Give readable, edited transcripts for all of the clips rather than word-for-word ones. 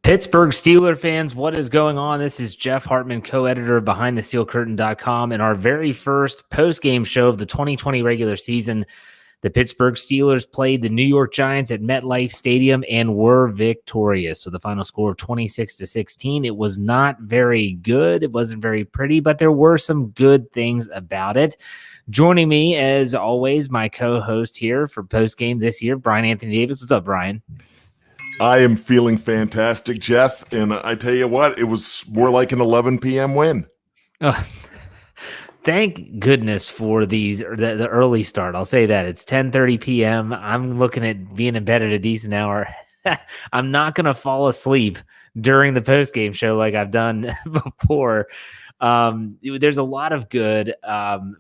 Pittsburgh Steelers fans, what is going on? This is Jeff Hartman, co-editor of BehindTheSteelCurtain.com, and our very first post-game show of the 2020 regular season. The Pittsburgh Steelers played the New York Giants at MetLife Stadium and were victorious with a final score of 26-16. It was not very good. It wasn't very pretty, but there were some good things about it. Joining me, as always, my co-host here for post-game this year, Bryan Anthony Davis. What's up, Bryan? I am feeling fantastic, Jeff, and I tell you what, it was more like an 11 p.m. win. Oh, thank goodness for the early start. I'll say that. It's 10:30 p.m. I'm looking at being in bed at a decent hour. I'm not going to fall asleep during the postgame show like I've done before. There's a lot of good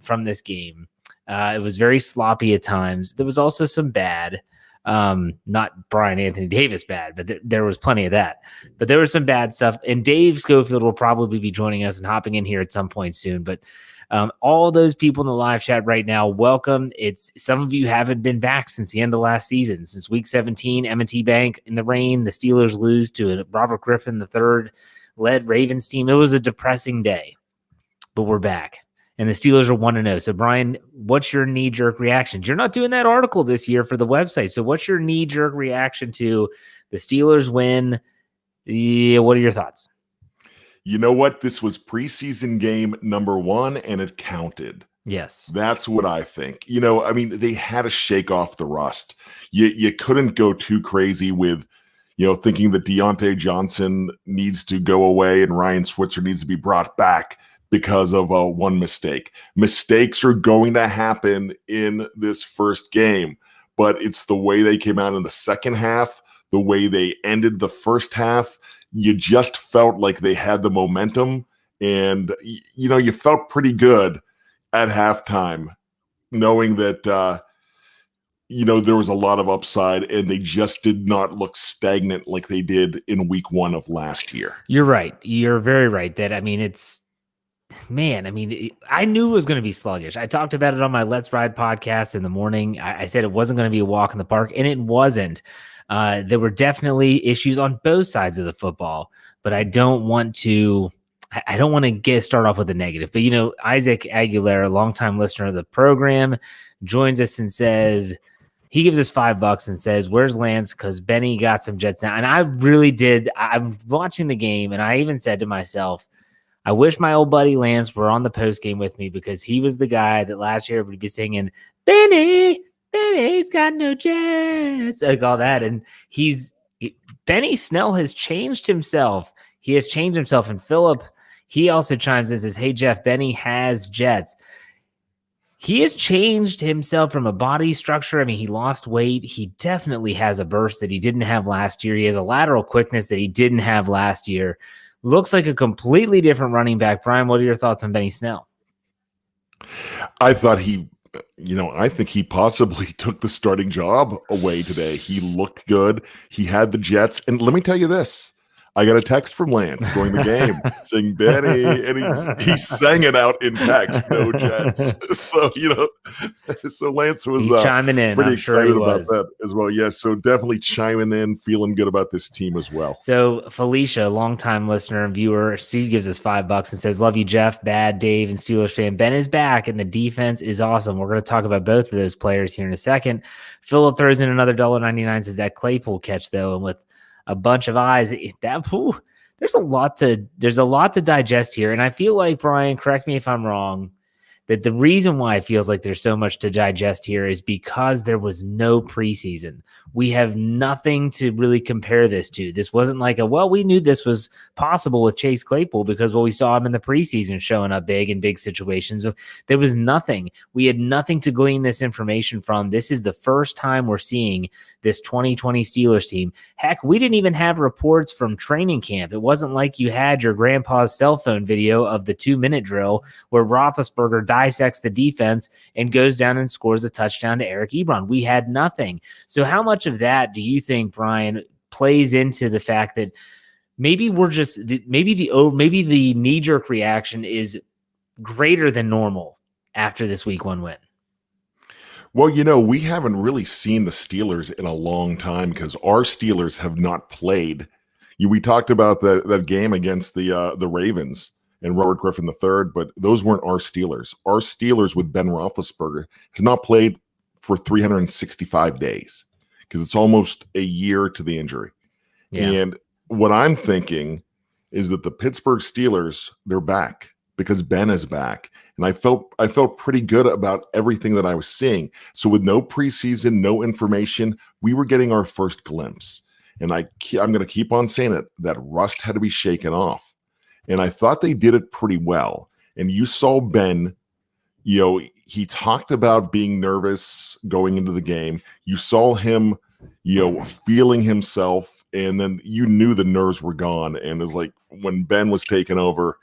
from this game. It was very sloppy at times. There was also some bad. Not Bryan Anthony Davis bad, but there was plenty of that. But there was some bad stuff, and Dave Schofield will probably be joining us and hopping in here at some point soon. But all those people in the live chat right now, welcome. It's some of you haven't been back since the end of last season, since week 17. M&T Bank in the rain, the Steelers lose to a Robert Griffin III led Ravens team. It was a depressing day, but we're back. And the Steelers are 1-0. So, Bryan, what's your knee-jerk reaction? You're not doing that article this year for the website. So what's your knee-jerk reaction to the Steelers win? Yeah, what are your thoughts? You know what? This was preseason game number 1, and it counted. Yes. That's what I think. You know, I mean, they had to shake off the rust. You couldn't go too crazy with, thinking that Deontay Johnson needs to go away and Ryan Switzer needs to be brought back because of one mistake. Mistakes are going to happen in this first game, but it's the way they came out in the second half, the way they ended the first half. You just felt like they had the momentum, and you felt pretty good at halftime, knowing that there was a lot of upside, and they just did not look stagnant like they did in week 1 of last year. You're right. You're very right. I knew it was going to be sluggish. I talked about it on my Let's Ride podcast in the morning. I said it wasn't going to be a walk in the park, and it wasn't. There were definitely issues on both sides of the football, but I don't want to start off with a negative. But, Isaac Aguilera, longtime listener of the program, joins us and says, he gives us $5 and says, "Where's Lance? Because Benny got some Jets now." And I really did. I'm watching the game, and I even said to myself, I wish my old buddy Lance were on the post game with me, because he was the guy that last year would be singing, Benny's got no Jets, like all that. And Benny Snell has changed himself. He has changed himself. And Philip, he also chimes in and says, "Hey, Jeff, Benny has Jets." He has changed himself from a body structure. I mean, he lost weight. He definitely has a burst that he didn't have last year. He has a lateral quickness that he didn't have last year. Looks like a completely different running back. Bryan, what are your thoughts on Benny Snell? I thought I think he possibly took the starting job away today. He looked good. He had the Jets. And let me tell you this. I got a text from Lance during the game saying Benny, and he sang it out in text, no Jets. So, so Lance was chiming in. Pretty excited about that as well. Yes, so definitely chiming in, feeling good about this team as well. So Felicia, longtime listener and viewer, she gives us $5 and says, "Love you, Jeff, Bad, Dave, and Steelers fan. Ben is back, and the defense is awesome." We're going to talk about both of those players here in a second. Philip throws in another $1.99, says that Claypool catch, though, and with a bunch of eyes, there's a lot to digest here. And I feel like, Bryan, correct me if I'm wrong, that the reason why it feels like there's so much to digest here is because there was no preseason. We have nothing to really compare this to. This wasn't like we knew this was possible with Chase Claypool because we saw him in the preseason showing up big in big situations. There was nothing. We had nothing to glean this information from. This is the first time we're seeing this 2020 Steelers team. Heck, we didn't even have reports from training camp. It wasn't like you had your grandpa's cell phone video of the 2-minute drill where Roethlisberger dissects the defense and goes down and scores a touchdown to Eric Ebron. We had nothing. So how much of that do you think, Bryan, plays into the fact that maybe the knee-jerk reaction is greater than normal after this week 1 win? Well, we haven't really seen the Steelers in a long time because our Steelers have not played We talked about that game against the Ravens and Robert Griffin III, but those weren't our Steelers. Our Steelers with Ben Roethlisberger has not played for 365 days because it's almost a year to the injury. Yeah. And what I'm thinking is that the Pittsburgh Steelers, they're back because Ben is back. And I felt pretty good about everything that I was seeing. So with no preseason, no information, we were getting our first glimpse. And I'm going to keep on saying it, that rust had to be shaken off. And I thought they did it pretty well. And you saw Ben, he talked about being nervous going into the game. You saw him, feeling himself. And then you knew the nerves were gone. And it was like when Ben was taken over,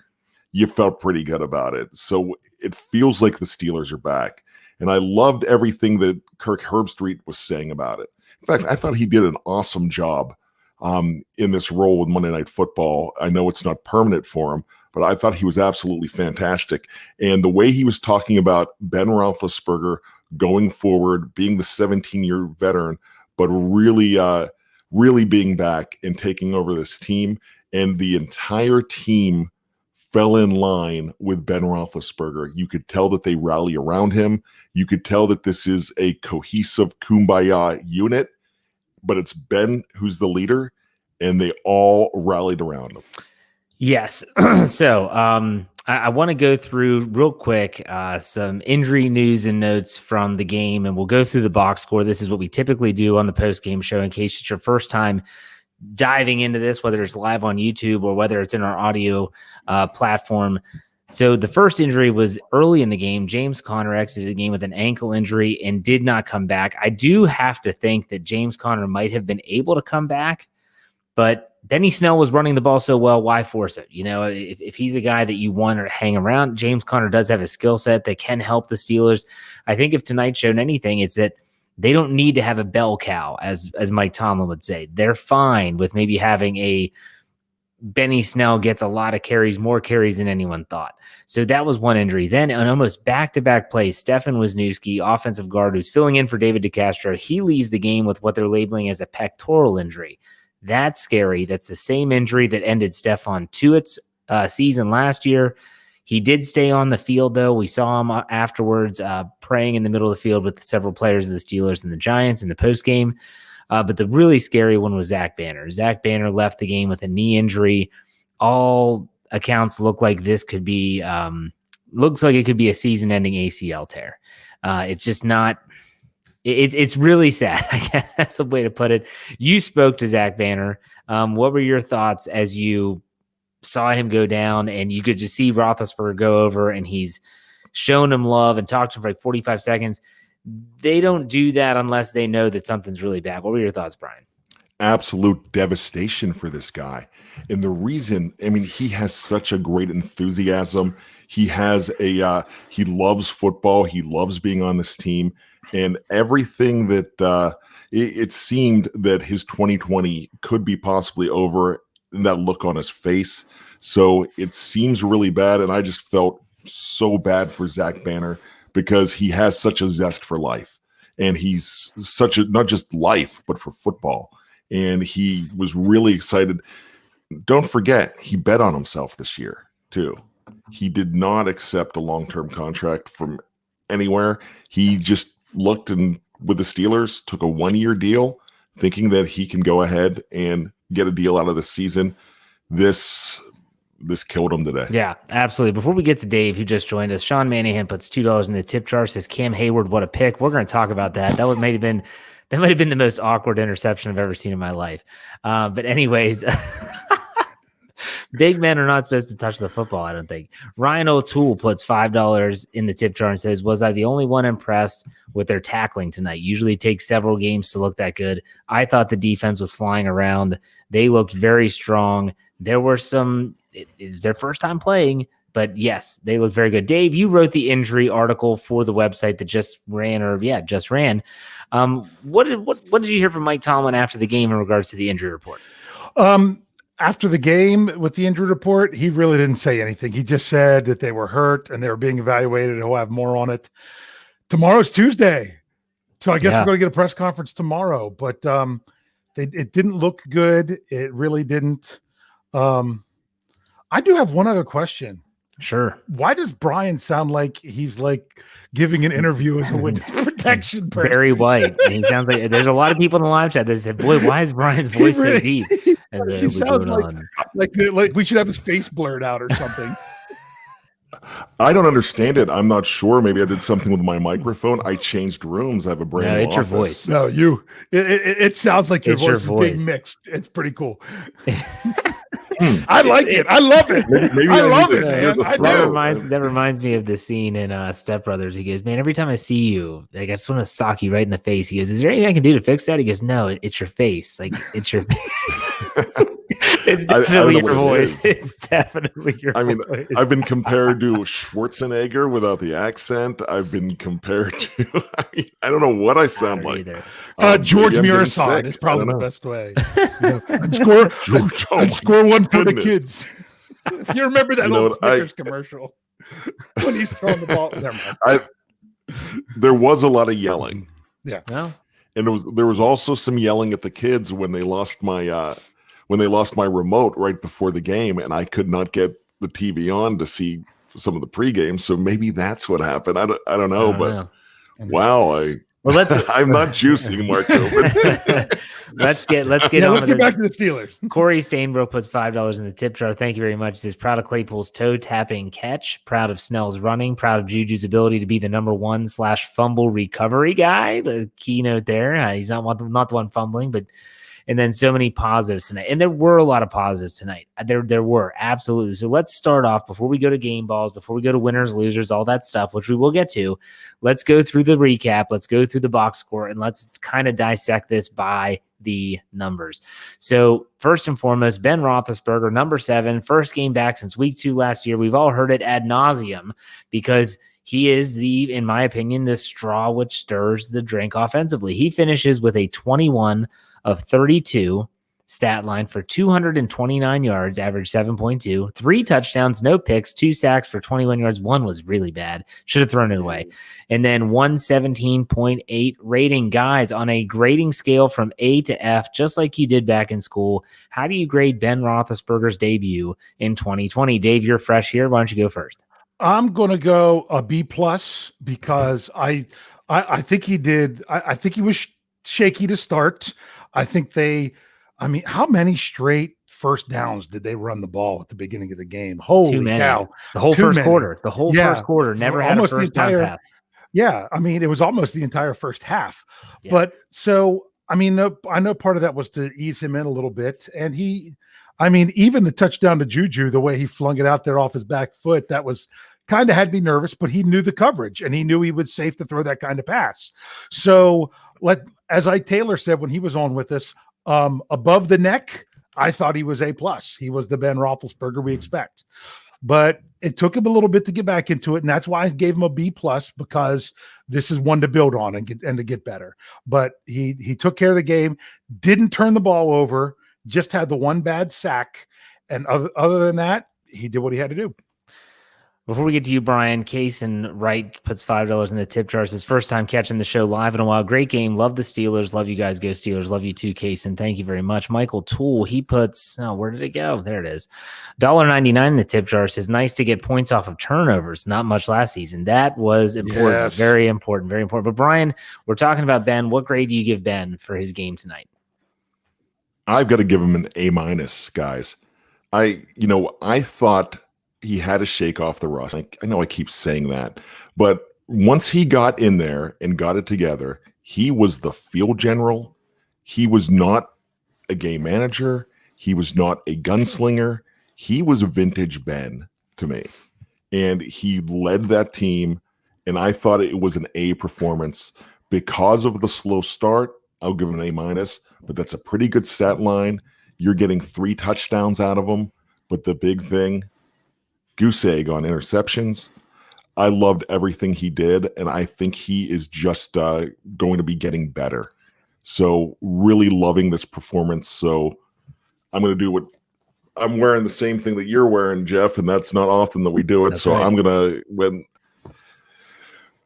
you felt pretty good about it. So it feels like the Steelers are back. And I loved everything that Kirk Herbstreit was saying about it. In fact, I thought he did an awesome job in this role with Monday Night Football. I know it's not permanent for him, but I thought he was absolutely fantastic. And the way he was talking about Ben Roethlisberger going forward, being the 17-year veteran, but really being back and taking over this team, and the entire team fell in line with Ben Roethlisberger. You could tell that they rally around him. You could tell that this is a cohesive kumbaya unit, but it's Ben who's the leader, and they all rallied around him. Yes. So I want to go through real quick some injury news and notes from the game, and we'll go through the box score. This is what we typically do on the post-game show in case it's your first time diving into this, whether it's live on YouTube or whether it's in our audio platform. So the first injury was early in the game. James Conner exited the game with an ankle injury and did not come back. I do have to think that James Conner might have been able to come back, but Benny Snell was running the ball so well, why force it? If he's a guy that you want to hang around, James Conner does have a skill set that can help the Steelers. I think if tonight's shown anything, it's that they don't need to have a bell cow, as Mike Tomlin would say. They're fine with maybe having a Benny Snell gets a lot of carries, more carries than anyone thought. So that was one injury. Then an almost back-to-back play, Stefan Wisniewski, offensive guard, who's filling in for David DeCastro, he leaves the game with what they're labeling as a pectoral injury. That's scary. That's the same injury that ended Stephon Tuitt's season last year. He did stay on the field, though. We saw him afterwards praying in the middle of the field with several players of the Steelers and the Giants in the postgame. But the really scary one was Zach Banner. Zach Banner left the game with a knee injury. All accounts look like this could be looks like it could be a season-ending ACL tear. It's just not. It's really sad. I guess that's a way to put it. You spoke to Zach Banner. What were your thoughts as you saw him go down, and you could just see Roethlisberger go over, and he's shown him love and talked to him for like 45 seconds. They don't do that unless they know that something's really bad. What were your thoughts, Bryan? Absolute devastation for this guy. And the reason, he has such a great enthusiasm. He has he loves football. He loves being on this team, and everything that it seemed that his 2020 could be possibly over, and that look on his face. So it seems really bad. And I just felt so bad for Zach Banner because he has such a zest for life, and he's such a, not just life, but for football. And he was really excited. Don't forget, he bet on himself this year too. He did not accept a long-term contract from anywhere. He just looked and with the Steelers took a 1-year deal, thinking that he can go ahead and get a deal out of the season. This killed him today. Yeah, absolutely. Before we get to Dave, who just joined us, Sean Manahan puts $2 in the tip jar, says Cam Hayward, what a pick. We're going to talk about that. That might have been the most awkward interception I've ever seen in my life. But anyways, big men are not supposed to touch the football, I don't think. Ryan O'Toole puts $5 in the tip jar and says, was I the only one impressed with their tackling tonight? Usually it takes several games to look that good. I thought the defense was flying around. They looked very strong. There were it's their first time playing, but yes, they look very good. Dave, you wrote the injury article for the website that just ran. What did you hear from Mike Tomlin after the game in regards to the injury report? After the game with the injury report, he really didn't say anything. He just said that they were hurt and they were being evaluated. He'll have more on it. Tomorrow's Tuesday. So I guess we're going to get a press conference tomorrow. But It didn't look good. It really didn't. I do have one other question. Sure. Why does Bryan sound like he's like giving an interview as a witness protection person? Barry White. And he sounds like there's a lot of people in the live chat that said, "Boy, why is Bryan's voice so deep?" And he sounds like we should have his face blurred out or something. I don't understand it. I'm not sure. Maybe I did something with my microphone. I changed rooms. I have a brand new it's your office. voice. No, it sounds like your voice is being mixed. It's pretty cool. I like it. I love it. Maybe I love it, man. That reminds me of the scene in Step Brothers. He goes, "Man, every time I see you, like I just want to sock you right in the face." He goes, "Is there anything I can do to fix that?" He goes, "No, it's your face. Like it's your face." It's definitely your voice. It's definitely your voice. I've been compared to Schwarzenegger without the accent. I've been compared to, I don't know what I sound like. George Murasan is probably the best way. I'd score one for the kids. If you remember that old Snickers commercial when he's throwing the ball. There was a lot of yelling. Yeah. Well, and there was also some yelling at the kids when they lost my remote right before the game, and I could not get the TV on to see some of the pregame. So maybe that's what happened. I don't know, but wow, I'm not juicing, Marco. Let's get let's on get back to the Steelers. Corey Stainbrook puts $5 in the tip jar. Thank you very much. He says, proud of Claypool's toe tapping catch, proud of Snell's running, proud of Juju's ability to be the number 1/fumble recovery guy. The keynote there. He's not the one fumbling, but and then so many positives tonight. And there were a lot of positives tonight. There were, absolutely. So let's start off before we go to game balls, before we go to winners, losers, all that stuff, which we will get to. Let's go through the recap. Let's go through the box score, and let's kind of dissect this by the numbers. So first and foremost, Ben Roethlisberger, number 7, first game back since week 2 last year. We've all heard it ad nauseum because he is in my opinion, the straw which stirs the drink offensively. He finishes with a 21 of 32 stat line for 229 yards, average 7.2, 3 touchdowns, no picks, 2 sacks for 21 yards. One was really bad. Should have thrown it away. And then 117.8 rating. Guys, on a grading scale from A to F, just like you did back in school, how do you grade Ben Roethlisberger's debut in 2020? Dave, you're fresh here. Why don't you go first? I'm going to go a B+ because I think he did. I think he was shaky to start. I think how many straight first downs did they run the ball at the beginning of the game? Holy cow. The whole first quarter. The whole first quarter never had a first down pass. Yeah. it was almost the entire first half. Yeah. But so, I know part of that was to ease him in a little bit. And even the touchdown to Juju, the way he flung it out there off his back foot, that was kind of had me nervous, but he knew the coverage and he knew he was safe to throw that kind of pass. So as Taylor said when he was on with us, above the neck, I thought he was A+. He was the Ben Roethlisberger we expect. But it took him a little bit to get back into it, and that's why I gave him a B+, because this is one to build on and to get better. But he took care of the game, didn't turn the ball over, just had the one bad sack, and other than that, he did what he had to do. Before we get to you, Bryan, Kaysen Wright puts $5 in the tip jar. It's his first time catching the show live in a while. Great game. Love the Steelers. Love you guys. Go Steelers. Love you too, Kaysen. Thank you very much. Michael Toole, he puts, where did it go? There it is. $1.99 in the tip jar. Says, nice to get points off of turnovers. Not much last season. That was important. Yes. Very important. Very important. But Bryan, we're talking about Ben. What grade do you give Ben for his game tonight? I've got to give him an A-, guys. I thought he had to shake off the rust. I know I keep saying that, but once he got in there and got it together, he was the field general. He was not a game manager. He was not a gunslinger. He was a vintage Ben to me, and he led that team, and I thought it was an A performance. Because of the slow start, I'll give him an A-, but that's a pretty good stat line. You're getting 3 touchdowns out of him, but the big thing, goose egg on interceptions. I loved everything he did, and I think he is just going to be getting better. So really loving this performance. So I'm going to do what I'm wearing, the same thing that you're wearing, Jeff, and that's not often that we do it. That's so right. I'm going to,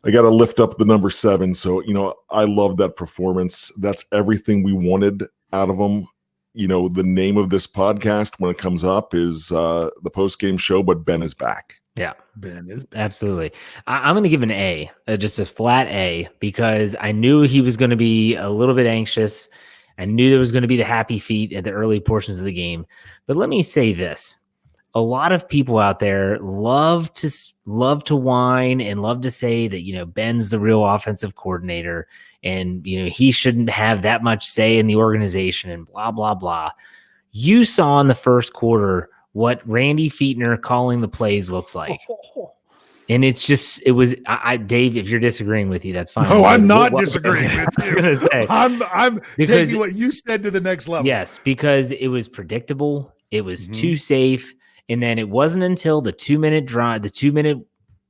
I got to lift up the number 7. So, I love that performance. That's everything we wanted out of them. The name of this podcast when it comes up is the post-game show, but Ben is back. Yeah, Ben is absolutely. I'm going to give an A, just a flat A, because I knew he was going to be a little bit anxious. I knew there was going to be the happy feet at the early portions of the game. But let me say this. A lot of people out there love to whine and love to say that, Ben's the real offensive coordinator and, he shouldn't have that much say in the organization and blah, blah, blah. You saw in the first quarter what Randy Fichtner calling the plays looks like. And Dave, if you're disagreeing with you, that's fine. No, I'm not disagreeing with you. I was gonna say, I'm taking what you said to the next level. Yes, because it was predictable. It was too safe. And then it wasn't until the 2-minute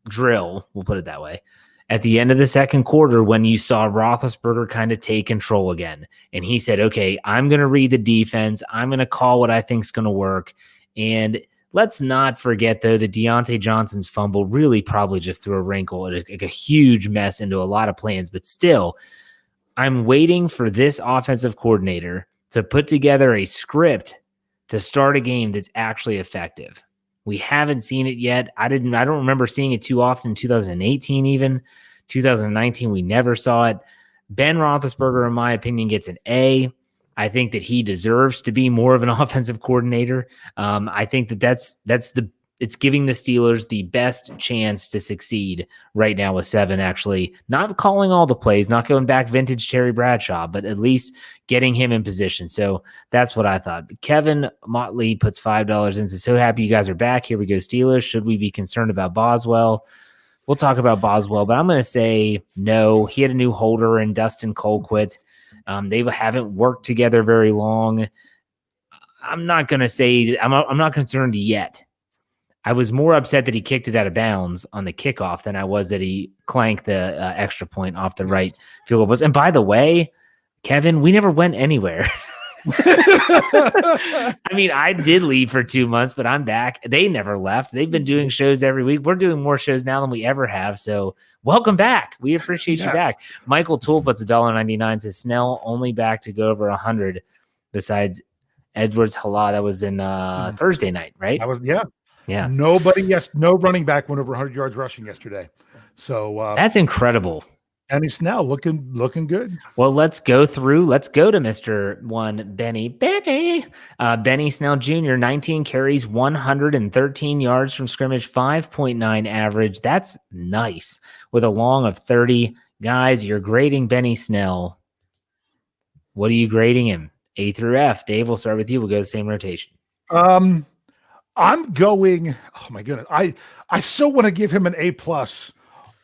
drill, we'll put it that way, at the end of the second quarter when you saw Roethlisberger kind of take control again. And he said, okay, I'm going to read the defense. I'm going to call what I think is going to work. And let's not forget, though, that Deontay Johnson's fumble really probably just threw a wrinkle and a huge mess into a lot of plans. But still, I'm waiting for this offensive coordinator to put together a script to start a game that's actually effective. We haven't seen it yet. I don't remember seeing it too often in 2018 even. 2019, we never saw it. Ben Roethlisberger, in my opinion, gets an A. I think that he deserves to be more of an offensive coordinator. I think it's giving the Steelers the best chance to succeed right now with 7, actually. Not calling all the plays, not going back vintage Terry Bradshaw, but at least getting him in position. So that's what I thought. Kevin Motley puts $5 in. So happy you guys are back. Here we go, Steelers. Should we be concerned about Boswell? We'll talk about Boswell, but I'm going to say no. He had a new holder and Dustin Colquitt. They haven't worked together very long. I'm not going to say I'm not concerned yet. I was more upset that he kicked it out of bounds on the kickoff than I was that he clanked the extra point off the right field goal. And by the way, Kevin, we never went anywhere. I mean, I did leave for 2 months, but I'm back. They never left. They've been doing shows every week. We're doing more shows now than we ever have. So welcome back. We appreciate you back. Michael Toole puts $1.99, says Snell only back to go over 100 besides Edwards Hala. That was in Thursday night, right? Yeah. No running back went over 100 yards rushing yesterday. So that's incredible. And he's now looking good. Well, let's go to Mr. Benny Snell Jr., 19 carries, 113 yards from scrimmage, 5.9 average. That's nice with a long of 30. Guys, you're grading Benny Snell. What are you grading him? A through F. Dave, we'll start with you. We'll go the same rotation. I'm going, oh my goodness. I still want to give him an A+,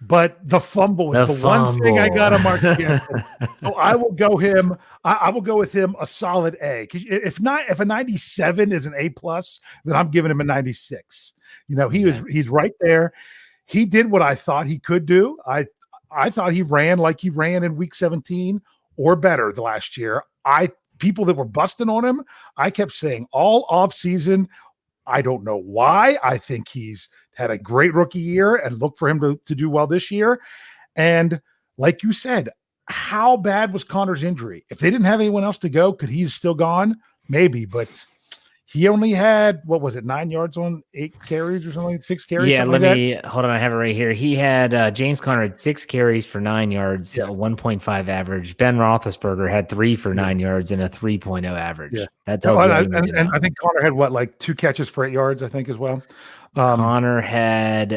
but the fumble is the one thing I got to mark against him. So I will go with him a solid A. If a 97 is an A+, then I'm giving him a 96. He's right there. He did what I thought he could do. I thought he ran like he ran in week 17 or better the last year. People that were busting on him, I kept saying all off season, I don't know why. I think he's had a great rookie year and look for him to do well this year. And like you said, how bad was Connor's injury? If they didn't have anyone else to go, could he still gone? Maybe, but he only had, 9 yards on 8 carries or something, 6 carries? Yeah, hold on. I have it right here. He had, James Conner had 6 carries for 9 yards, 1.5 average. Ben Roethlisberger had 3 for 9 yards and a 3.0 average. Yeah. That tells you. And I think Conner had 2 catches for 8 yards, I think, as well. Conner had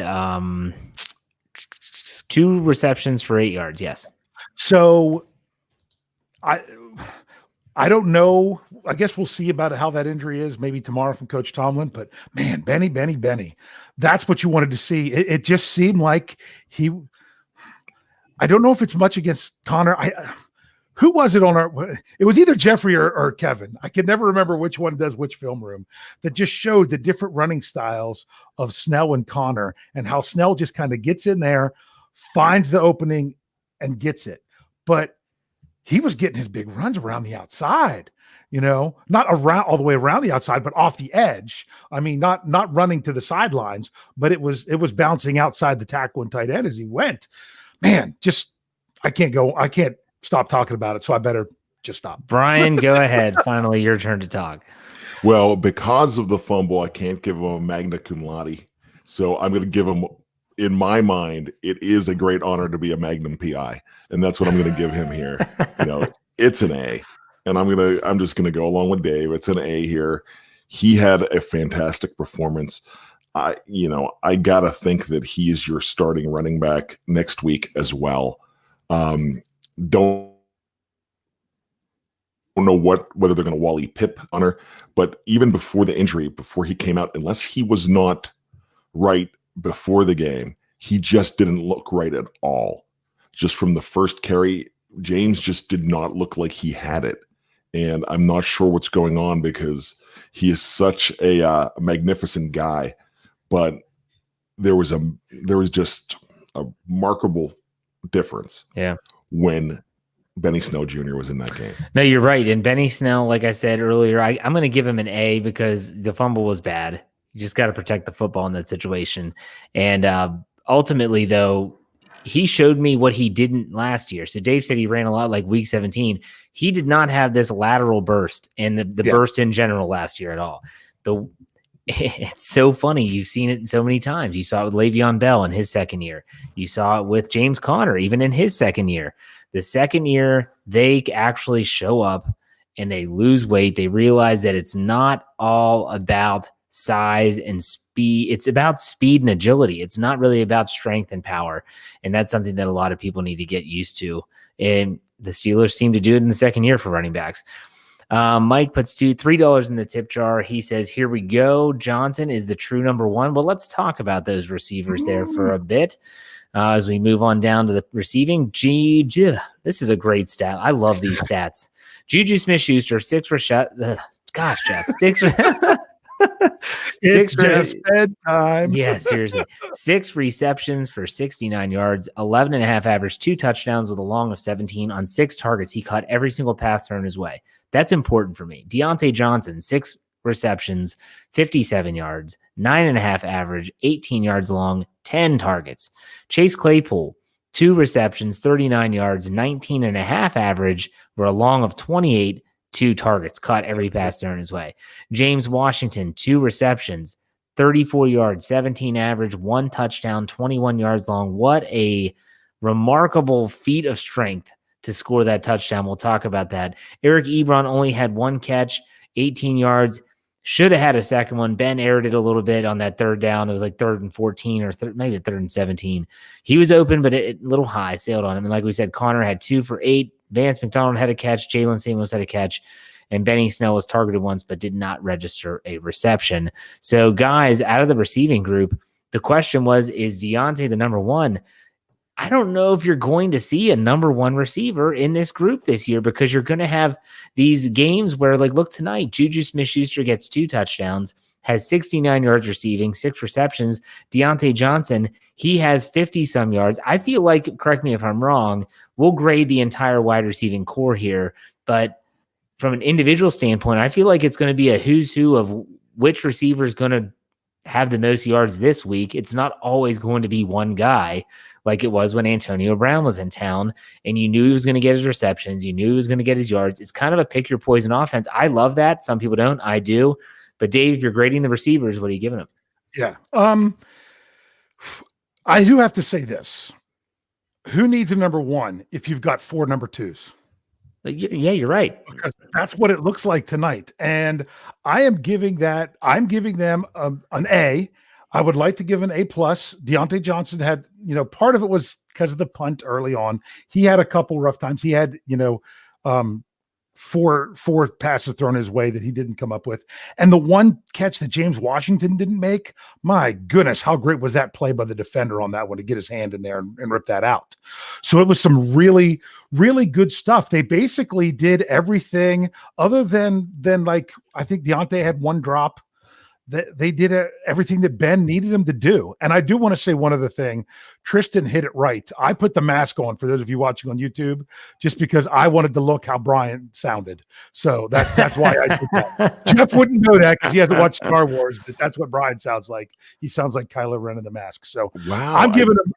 2 receptions for 8 yards. Yes. So I don't know. I guess we'll see about how that injury is maybe tomorrow from Coach Tomlin. But man, Benny, that's what you wanted to see. It just seemed like I don't know if it's much against Connor. Who was it it was either Jeffrey or Kevin. I can never remember which one does which film room, that just showed the different running styles of Snell and Connor and how Snell just kind of gets in there, finds the opening and gets it. But he was getting his big runs around the outside, not around all the way around the outside, but off the edge. I mean, not running to the sidelines, but it was bouncing outside the tackle and tight end as he went. Man, I can't stop talking about it. So I better Just stop. Bryan, go ahead. Finally, your turn to talk. Well, because of the fumble, I can't give him a magna cum laude. So I'm going to give him, in my mind, it is a great honor to be a Magnum PI. And that's what I'm going to give him here. It's an A. And I'm just going to go along with Dave. It's an A here. He had a fantastic performance. I got to think that he is your starting running back next week as well. Don't know whether they're going to Wally Pip on her, but even before the injury, before he came out, unless he was not right before the game, he just didn't look right at all. Just from the first carry, James just did not look like he had it. And I'm not sure what's going on because he is such a magnificent guy, but there was just a remarkable difference. Yeah. When Benny Snell Jr. was in that game. No, you're right. And Benny Snell, like I said earlier, I'm going to give him an A because the fumble was bad. You just got to protect the football in that situation. And ultimately, though, he showed me what he didn't last year. So Dave said he ran a lot like week 17. He did not have this lateral burst and the burst in general last year at all. It's so funny. You've seen it so many times. You saw it with Le'Veon Bell in his second year. You saw it with James Conner, even in his second year. The second year, they actually show up and they lose weight. They realize that it's not all about size and speed. It's about speed and agility. It's not really about strength and power. And that's something that a lot of people need to get used to. And the Steelers seem to do it in the second year for running backs. Mike puts $3 in the tip jar. He says, here we go. Johnson is the true number one. Well, let's talk about those receivers there for a bit. As we move on down to the receiving, this is a great stat. I love these stats. Juju Smith-Schuster, 6 for shot. Gosh, Jeff, 6 for It's Jeff's bedtime. Yeah, seriously. 6 receptions for 69 yards, 11.5 average, 2 touchdowns with a long of 17 on 6 targets. He caught every single pass thrown his way. That's important for me. Deontay Johnson, 6 receptions, 57 yards, 9.5 average, 18 yards long, 10 targets. Chase Claypool, 2 receptions, 39 yards, 19.5 average, for a long of 28, 2 targets, caught every pass thrown his way. James Washington, 2 receptions, 34 yards, 17 average, 1 touchdown, 21 yards long. What a remarkable feat of strength to score that touchdown. We'll talk about that. Eric Ebron only had 1 catch, 18 yards. Should have had a second one. Ben aired it a little bit on that third down. It was like 3rd and 14 or maybe 3rd and 17. He was open, but a little high, sailed on him. And like we said, Connor had 2 for 8. Vance McDonald had a catch. Jalen Samuels had a catch. And Benny Snell was targeted once, but did not register a reception. So, guys, out of the receiving group, the question was, is Deontay the number one? I don't know if you're going to see a number one receiver in this group this year because you're going to have these games where, like, look tonight, Juju Smith-Schuster gets 2 touchdowns, has 69 yards receiving, 6 receptions. Deontay Johnson, he has 50-some yards. I feel like, correct me if I'm wrong, we'll grade the entire wide receiving core here, but from an individual standpoint, I feel like it's going to be a who's who of which receiver is going to have the most yards this week. It's not always going to be one guy like it was when Antonio Brown was in town, and you knew he was going to get his receptions. You knew he was going to get his yards. It's kind of a pick your poison offense. I love that. Some people don't. I do. But Dave, if you're grading the receivers, what are you giving them? Yeah. I do have to say this. Who needs a number one if you've got 4 number 2s? Yeah, you're right. Because that's what it looks like tonight. And I'm giving them an A. I would like to give an A+. Deontay Johnson had, part of it was because of the punt early on. He had a couple rough times. He had, 4 passes thrown his way that he didn't come up with. And the one catch that James Washington didn't make, my goodness, how great was that play by the defender on that one to get his hand in there and rip that out. So it was some really, really good stuff. They basically did everything other than like, I think Deontay had 1 drop. They did everything that Ben needed him to do. And I do want to say one other thing. Tristan hit it right. I put the mask on for those of you watching on YouTube, just because I wanted to look how Bryan sounded. So that's why I did that. Jeff wouldn't know that because he hasn't watched Star Wars, but that's what Bryan sounds like. He sounds like Kylo Ren in the mask. So wow, I'm giving them,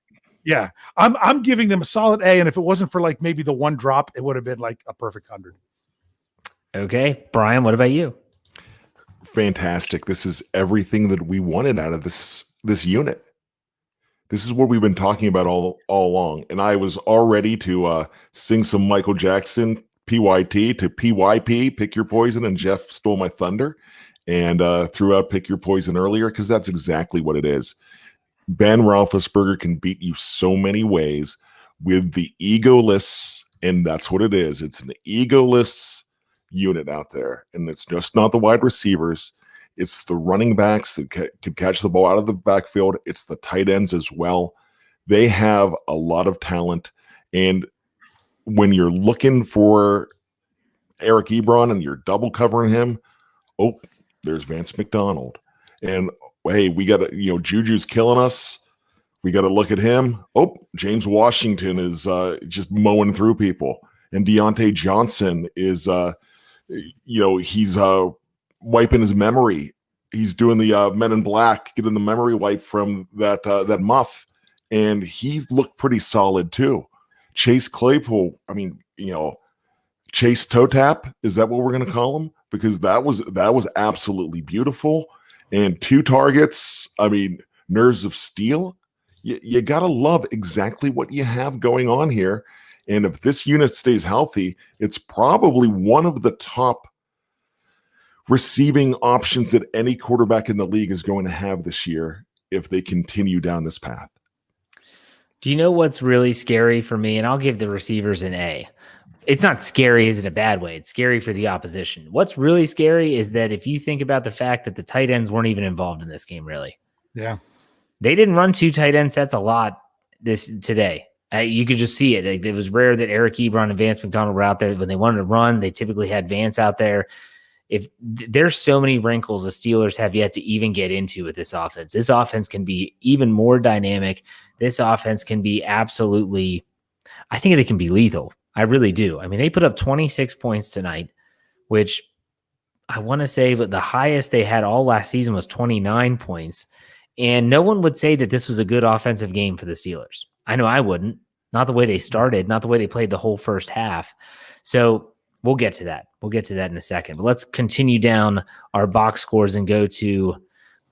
I'm giving them a solid A. And if it wasn't for like maybe the 1 drop, it would have been like a perfect 100. Okay. Bryan, what about you? Fantastic. This is everything that we wanted out of this unit. This is what we've been talking about all along. And I was all ready to sing some Michael Jackson PYT to PYP, Pick Your Poison, and Jeff stole my thunder and threw out Pick Your Poison earlier because that's exactly what it is. Ben Roethlisberger can beat you so many ways with the egoless, and that's what it is. It's an egoless unit out there, and it's just not the wide receivers. It's the running backs that can catch the ball out of the backfield. It's the tight ends as well. They have a lot of talent. And when you're looking for Eric Ebron and you're double covering him, oh, there's Vance McDonald. And hey, we got to, Juju's killing us. We got to look at him. Oh, James Washington is just mowing through people. And Deontay Johnson is, he's wiping his memory. He's doing the Men in Black, getting the memory wipe from that muff, and he's looked pretty solid too. Chase Claypool, Chase Toe Tap, is that what we're going to call him? Because that was absolutely beautiful, and 2 targets. Nerves of steel. You got to love exactly what you have going on here, and if this unit stays healthy, it's probably one of the top receiving options that any quarterback in the league is going to have this year if they continue down this path. Do you know what's really scary for me? And I'll give the receivers an A. It's not scary as in a bad way. It's scary for the opposition. What's really scary is that if you think about the fact that the tight ends weren't even involved in this game, really. Yeah. They didn't run 2 tight end sets a lot today. You could just see it. It was rare that Eric Ebron and Vance McDonald were out there. When they wanted to run, they typically had Vance out there. If there's so many wrinkles the Steelers have yet to even get into with this offense. This offense can be even more dynamic. This offense can be absolutely, I think they can be lethal. I really do. They put up 26 points tonight, which I want to say that the highest they had all last season was 29 points. And no one would say that this was a good offensive game for the Steelers. I know I wouldn't. Not the way they started, not the way they played the whole first half. So we'll get to that. We'll get to that in a second. But let's continue down our box scores and go to,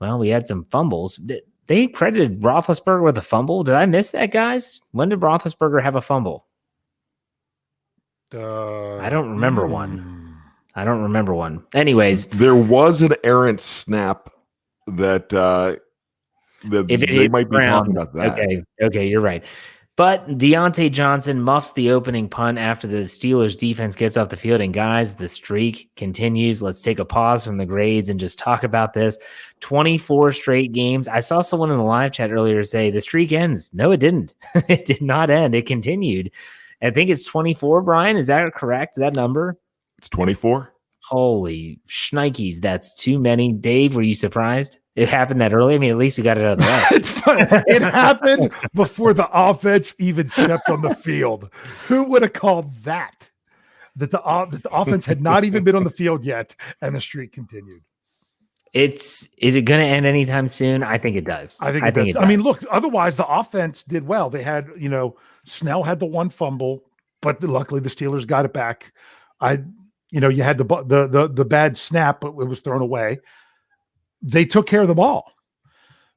we had some fumbles. They credited Roethlisberger with a fumble. Did I miss that, guys? When did Roethlisberger have a fumble? I don't remember one. Anyways. There was an errant snap that they might be talking about that. Okay, you're right. But Deontay Johnson muffs the opening punt after the Steelers defense gets off the field. And guys, the streak continues. Let's take a pause from the grades and just talk about this. 24 straight games. I saw someone in the live chat earlier say the streak ends. No, it didn't. It did not end. It continued. I think it's 24, Bryan. Is that correct, that number? It's 24. Holy shnikes. That's too many. Dave, were you surprised? It happened that early? At least we got it out of the way. It's funny. It happened before the offense even stepped on the field. Who would have called that? That the offense had not even been on the field yet, and the streak continued. Is it going to end anytime soon? I think it does. I think it does. Look, otherwise the offense did well. They had, Snell had the 1 fumble, but luckily the Steelers got it back. You had the bad snap, but it was thrown away. They took care of the ball.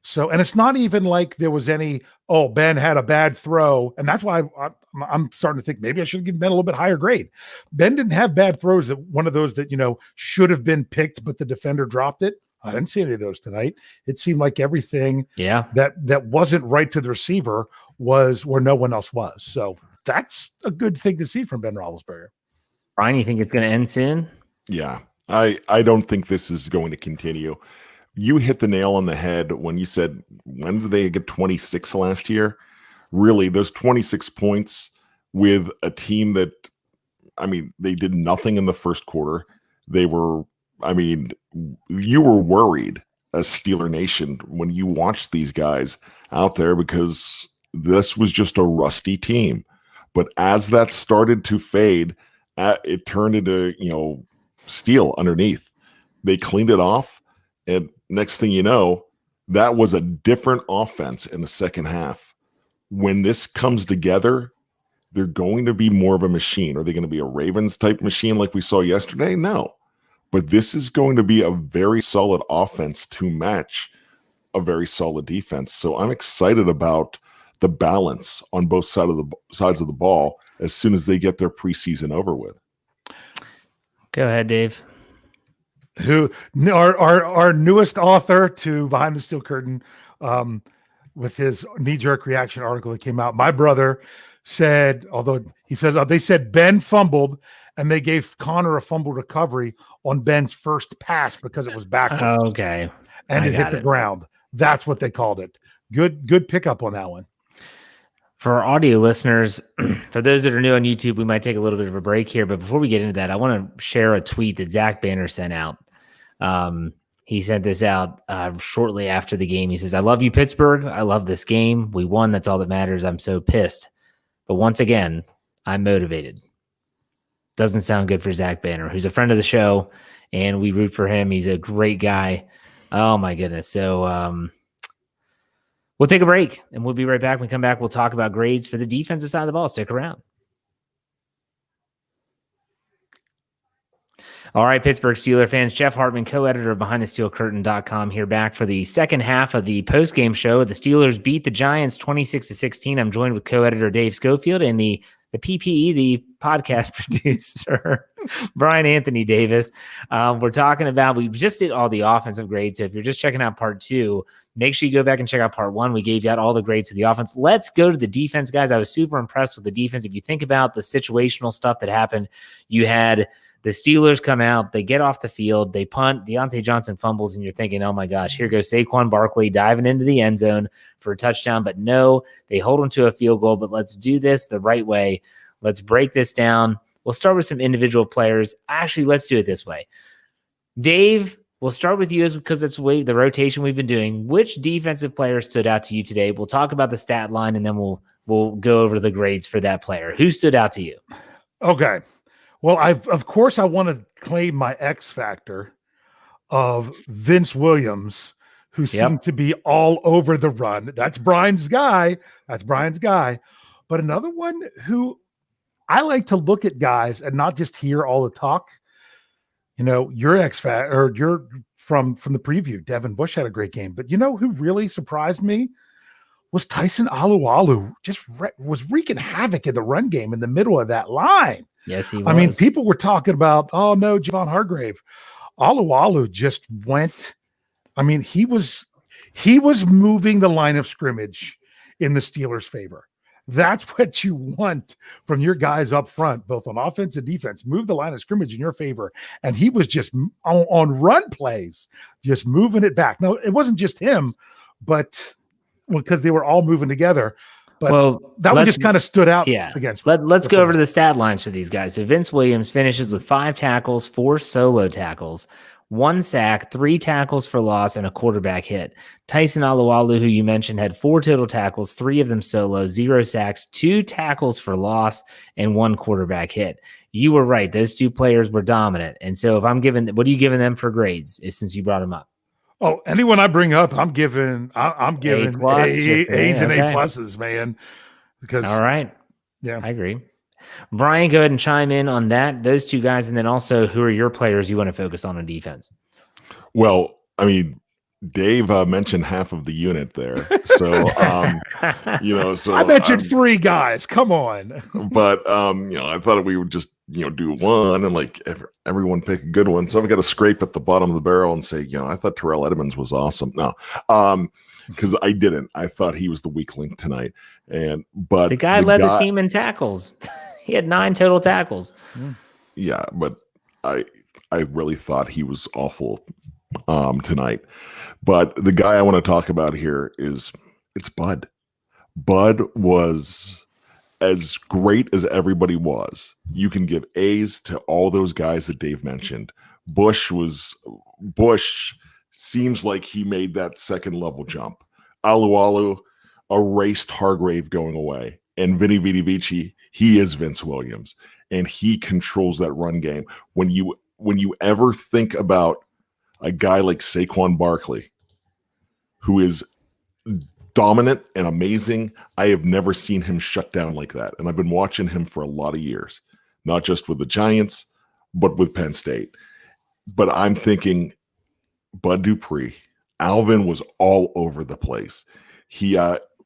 So, and it's not even like there was any, Ben had a bad throw. And that's why I'm starting to think maybe I should give Ben a little bit higher grade. Ben didn't have bad throws. One of those that, should have been picked, but the defender dropped it. I didn't see any of those tonight. It seemed like everything that wasn't right to the receiver was where no one else was. So that's a good thing to see from Ben Roethlisberger. Bryan, you think it's going to end soon? Yeah, I don't think this is going to continue. You hit the nail on the head when you said, when did they get 26 last year? Really, those 26 points with a team that, they did nothing in the first quarter. They were, you were worried as Steeler Nation when you watched these guys out there because this was just a rusty team. But as that started to fade, it turned into, steel underneath. They cleaned it off. And next thing you know, that was a different offense in the second half. When this comes together, they're going to be more of a machine. Are they going to be a Ravens type machine like we saw yesterday? No. But this is going to be a very solid offense to match a very solid defense. So I'm excited about the balance on both sides of the ball as soon as they get their preseason over with. Go ahead, Dave. Who our newest author to Behind the Steel Curtain, with his knee-jerk reaction article that came out. My brother said, although he says they said Ben fumbled and they gave Connor a fumble recovery on Ben's first pass because it was backwards. Okay, and it hit the ground. That's what they called it. Good pickup on that one. For our audio listeners, for those that are new on YouTube, we might take a little bit of a break here. But before we get into that, I want to share a tweet that Zach Banner sent out. He sent this out shortly after the game. He says, "I love you, Pittsburgh. I love this game. We won. That's all that matters. I'm so pissed. But once again, I'm motivated." Doesn't sound good for Zach Banner, who's a friend of the show, and we root for him. He's a great guy. Oh, my goodness. So we'll take a break, and we'll be right back. When we come back, we'll talk about grades for the defensive side of the ball. Stick around. All right, Pittsburgh Steelers fans, Jeff Hartman, co-editor of BehindTheSteelCurtain.com, here back for the second half of the post-game show. The Steelers beat the Giants 26-16. I'm joined with co-editor Dave Schofield and the PPE, the podcast producer, Bryan Anthony Davis. We're talking about, we just did all the offensive grades. So if you're just checking out part 2, make sure you go back and check out part 1. We gave you out all the grades to the offense. Let's go to the defense, guys. I was super impressed with the defense. If you think about the situational stuff that happened, you had the Steelers come out, they get off the field, they punt, Deontay Johnson fumbles, and you're thinking, oh my gosh, here goes Saquon Barkley diving into the end zone for a touchdown. But no, they hold him to a field goal. But let's do this the right way. Let's break this down. We'll start with some individual players. Actually, let's do it this way. Dave, we'll start with you because it's the rotation we've been doing. Which defensive player stood out to you today? We'll talk about the stat line, and then we'll go over the grades for that player. Who stood out to you? Okay. Well, of course, I want to claim my X factor of Vince Williams, who seemed to be all over the run. That's Brian's guy. But another one who I like to look at guys and not just hear all the talk. You know, your X factor, or you're from the preview. Devin Bush had a great game, but you know who really surprised me was Tyson Alualu. Just was wreaking havoc in the run game in the middle of that line. Yes, he was. I mean, people were talking about, oh no, Javon Hargrave. Alualu just went. I mean, he was moving the line of scrimmage in the Steelers' favor. That's what you want from your guys up front, both on offense and defense. Move the line of scrimmage in your favor. And he was just on run plays, just moving it back. No, it wasn't just him, but because they were all moving together. But that one just kind of stood out against. Let's go over to the stat lines for these guys. So Vince Williams finishes with 5 tackles, 4 solo tackles, 1 sack, 3 tackles for loss, and a quarterback hit. Tyson Alualu, who you mentioned, had 4 total tackles, 3 of them solo, 0 sacks, 2 tackles for loss, and 1 quarterback hit. You were right. Those 2 players were dominant. And so if I'm giving, what are you giving them for grades since you brought them up? Oh, anyone I bring up, I'm giving A's and A pluses, man. Because all right, yeah, I agree. Bryan, go ahead and chime in on that. Those 2 guys, and then also, who are your players you want to focus on defense? Well, I mean, Dave mentioned half of the unit there, so So I mentioned 3 guys. Come on, but I thought we would just do one and everyone pick a good one. So I've got to scrape at the bottom of the barrel and say, I thought Terrell Edmonds was awesome. No, because I didn't. I thought he was the weak link tonight, but the guy led the team in tackles. He had 9 total tackles. Yeah, but I really thought he was awful tonight. But the guy I want to talk about here it's Bud. Bud was as great as everybody was. You can give A's to all those guys that Dave mentioned. Bush seems like he made that second level jump. Alualu erased Hargrave going away. And Vinny Vici, he is Vince Williams. And he controls that run game. When you ever think about a guy like Saquon Barkley, who is dominant and amazing. I have never seen him shut down like that. And I've been watching him for a lot of years, not just with the Giants, but with Penn State. But I'm thinking Bud Dupree, Alvin was all over the place.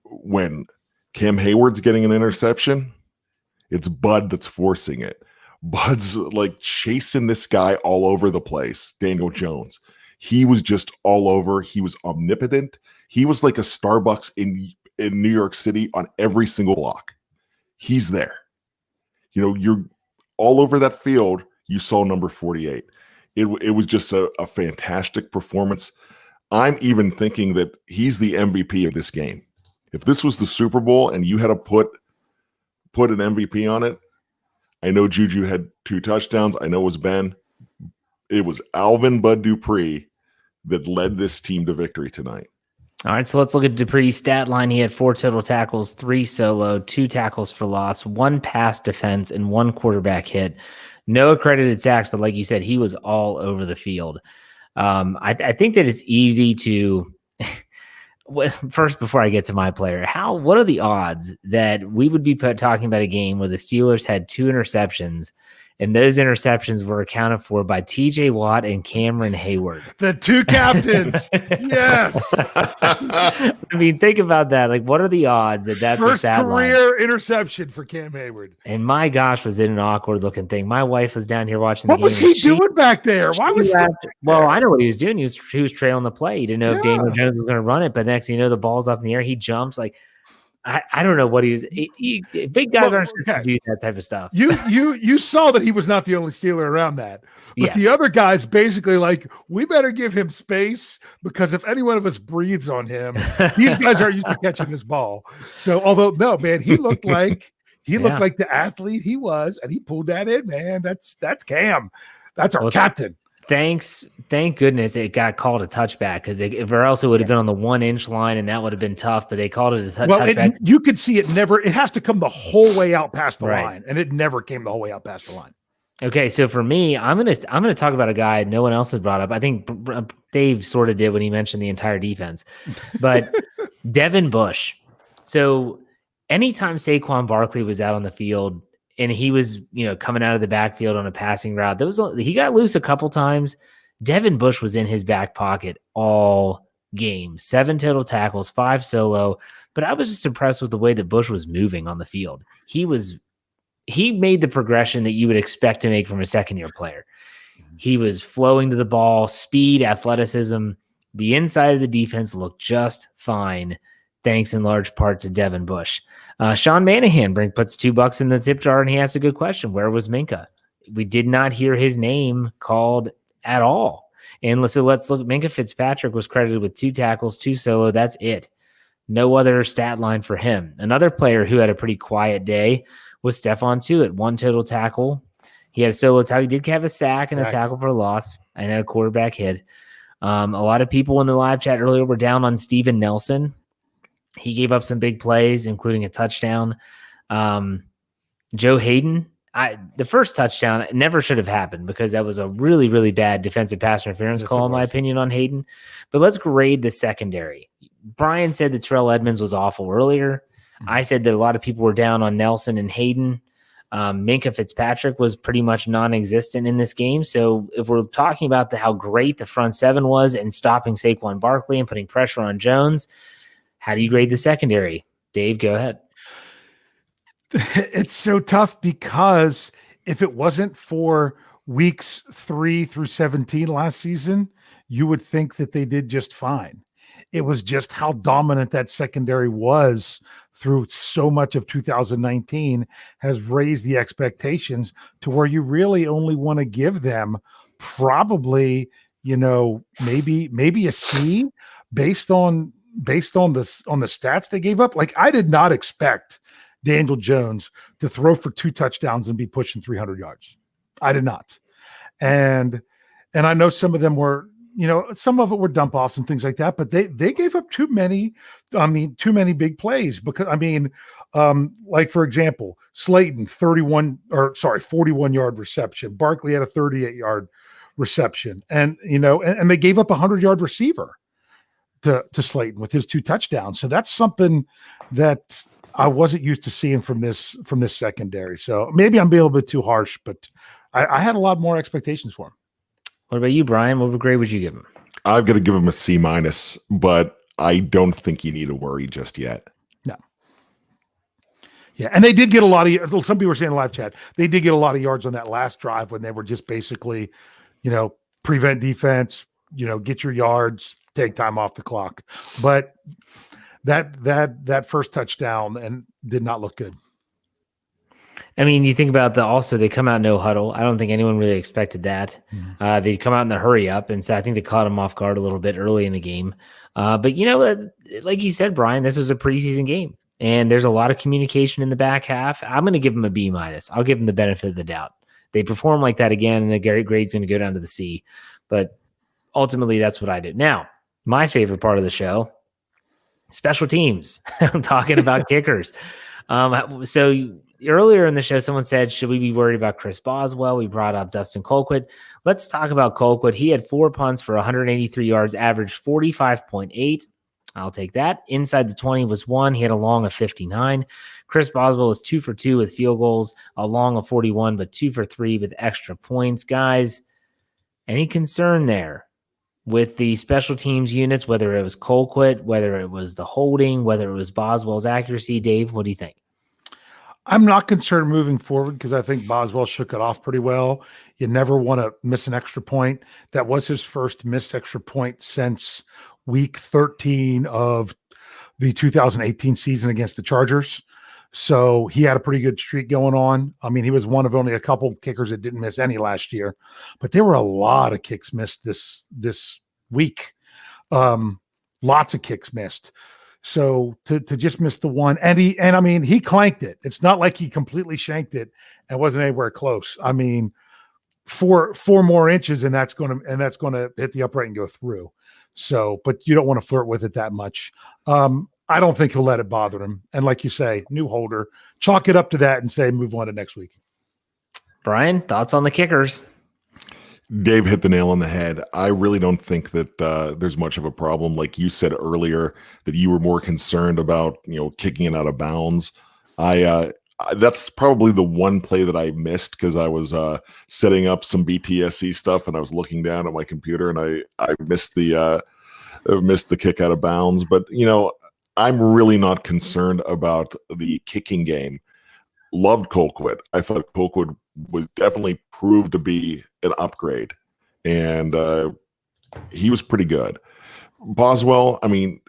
When Cam Hayward's getting an interception, it's Bud that's forcing it. Bud's like chasing this guy all over the place, Daniel Jones. He was just all over. He was omnipotent. He was like a Starbucks in New York City on every single block. He's there. You're all over that field. You saw number 48. It was just a fantastic performance. I'm even thinking that he's the MVP of this game. If this was the Super Bowl and you had to put an MVP on it, I know Juju had 2 touchdowns. I know it was Ben. It was Alvin Bud Dupree that led this team to victory tonight. All right, so let's look at Dupree's stat line. He had 4 total tackles, 3 solo, 2 tackles for loss, 1 pass defense, and 1 quarterback hit. No accredited sacks, but like you said, he was all over the field. I think that it's easy to first, before I get to my player, what are the odds that we would be talking about a game where the Steelers had 2 interceptions, and those interceptions were accounted for by TJ Watt and Cameron Hayward? The 2 captains. Yes. I mean, think about that. Like, what are the odds that that's first a stat career line? interception for Cam Hayward? And my gosh, was it an awkward looking thing. My wife was down here watching the What game. was he doing back there? Why was he? Well, I know what he was doing. He was trailing the play. He didn't know if Daniel Jones was going to run it, but next thing you know, the ball's up in the air. He jumps like, I don't know what he was. Big guys aren't supposed to do that type of stuff. You saw that he was not the only Steeler around that. But Yes. the other guys basically like, we better give him space because if any one of us breathes on him, these guys aren't used to catching this ball. So although no, man, he looked like the athlete he was, and he pulled that in, man. That's Cam. That's our captain. Thank goodness it got called a touchback, because if or else it would have been on the 1-inch line, and that would have been tough. But they called it a touchback. You could see it never. It has to come the whole way out past the line, and it never came the whole way out past the line. Okay, so for me, I'm gonna talk about a guy no one else has brought up. I think Dave sort of did when he mentioned the entire defense, but Devin Bush. So anytime Saquon Barkley was out on the field, and he was, coming out of the backfield on a passing route, he got loose a couple times. Devin Bush was in his back pocket all game. 7 total tackles, 5 solo. But I was just impressed with the way that Bush was moving on the field. He made the progression that you would expect to make from a second-year player. He was flowing to the ball, speed, athleticism. The inside of the defense looked just fine, thanks in large part to Devin Bush. Sean Manahan puts $2 in the tip jar, and he asked a good question. Where was Minkah? We did not hear his name called at all. And so let's look. Minkah Fitzpatrick was credited with 2 tackles, 2 solo. That's it. No other stat line for him. Another player who had a pretty quiet day was Stephon Tuitt. 1 total tackle. He had a solo tackle. He did have a sack and a tackle for a loss, and had a quarterback hit. A lot of people in the live chat earlier were down on Steven Nelson. He gave up some big plays, including a touchdown. Joe Hayden, the first touchdown never should have happened, because that was a really, really bad defensive pass interference call, in my opinion, on Hayden. But let's grade the secondary. Bryan said that Terrell Edmunds was awful earlier. I said that a lot of people were down on Nelson and Hayden. Minkah Fitzpatrick was pretty much non-existent in this game. So if we're talking about how great the front 7 was and stopping Saquon Barkley and putting pressure on Jones, how do you grade the secondary? Dave, go ahead. It's so tough, because if it wasn't for weeks 3 through 17 last season, you would think that they did just fine. It was just how dominant that secondary was through so much of 2019 has raised the expectations to where you really only want to give them probably, maybe a C based on the stats they gave up. Like, I did not expect Daniel Jones to throw for 2 touchdowns and be pushing 300 yards. I did not. And I know some of them were, some of it were dump offs and things like that, but they gave up too many big plays, because like for example, Slayton 41 yard reception. Barkley had a 38 yard reception, and they gave up a 100-yard receiver. to Slayton with his 2 touchdowns. So that's something that I wasn't used to seeing from this secondary. So maybe I'm being a little bit too harsh, but I had a lot more expectations for him. What about you, Brian? What grade would you give him? I've got to give him a C-, but I don't think you need to worry just yet. No. Yeah, and they did get a lot of, some people were saying in live chat, they did get a lot of yards on that last drive when they were just basically, prevent defense, get your yards, take time off the clock. But that first touchdown and did not look good. I mean, you think about they come out no huddle. I don't think anyone really expected that. Mm-hmm. They come out in the hurry up, and so I think they caught them off guard a little bit early in the game. But like you said, Brian, this was a preseason game, and there's a lot of communication in the back half. I'm going to give them a B-. I'll give them the benefit of the doubt. They perform like that again, and the grade's going to go down to the C. But ultimately, that's what I did. Now, my favorite part of the show, special teams. I'm talking about kickers. So earlier in the show, someone said, should we be worried about Chris Boswell? We brought up Dustin Colquitt. Let's talk about Colquitt. He had 4 punts for 183 yards, averaged 45.8. I'll take that. Inside the 20 was 1. He had a long of 59. Chris Boswell was 2 for 2 with field goals, a long of 41, but 2 for 3 with extra points. Guys, any concern there with the special teams units, whether it was Colquitt, whether it was the holding, whether it was Boswell's accuracy? Dave, what do you think? I'm not concerned moving forward because I think Boswell shook it off pretty well. You never want to miss an extra point. That was his first missed extra point since week 13 of the 2018 season against the Chargers. So he had a pretty good streak going on. I mean, he was one of only a couple kickers that didn't miss any last year, but there were a lot of kicks missed this week. Lots of kicks missed. So to just miss the one, and he clanked it. It's not like he completely shanked it and wasn't anywhere close. I mean, four more inches, and that's going to hit the upright and go through. So, but you don't want to flirt with it that much. I don't think he'll let it bother him. And like you say, new holder, chalk it up to that and say move on to next week. Brian, thoughts on the kickers? Dave hit the nail on the head. I really don't think that there's much of a problem. Like you said earlier, that you were more concerned about, kicking it out of bounds. That's probably the one play that I missed because I was setting up some BTSC stuff and I was looking down at my computer and I missed the kick out of bounds. But I'm really not concerned about the kicking game. Loved Colquitt. I thought Colquitt was definitely proved to be an upgrade, and he was pretty good. Boswell, I mean,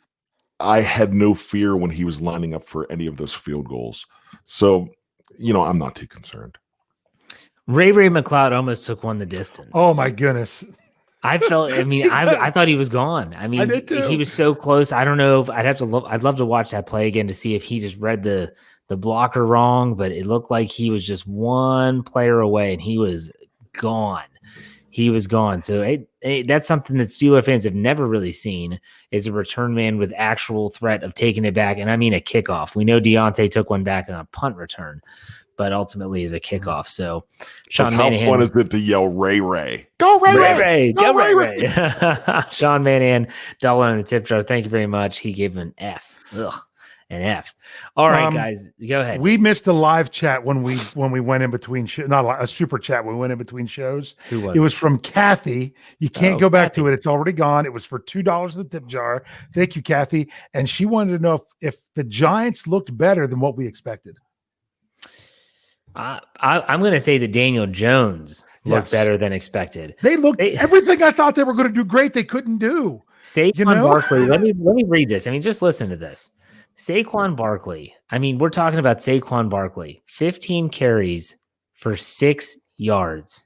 I had no fear when he was lining up for any of those field goals. So, I'm not too concerned. Ray McLeod almost took one the distance. Oh my goodness. I thought he was gone. I mean, he was so close. I don't know if I'd love to watch that play again to see if he just read the blocker wrong, but it looked like he was just one player away and he was gone. He was gone. So that's something that Steeler fans have never really seen, is a return man with actual threat of taking it back. And I mean a kickoff. We know Deontay took one back on a punt return, but ultimately is a kickoff. So Sean Manahan, how fun is it to yell Ray? Go Ray! Go Ray! Sean Manahan, dollar on the tip jar. Thank you very much. He gave an F. Ugh. An F. All right, guys, go ahead. We missed a live chat when we went in between not a super chat when we went in between shows. Who was it? Was from Kathy. You can't go back to it. It's already gone. It was for $2 the tip jar. Thank you, Kathy. And she wanted to know if the Giants looked better than what we expected. I'm going to say that Daniel Jones looked better than expected. They looked everything I thought they were going to do great. They couldn't do. Saquon Barkley. Let me read this. I mean, just listen to this. Saquon Barkley. I mean, we're talking about Saquon Barkley. 15 carries for 6 yards.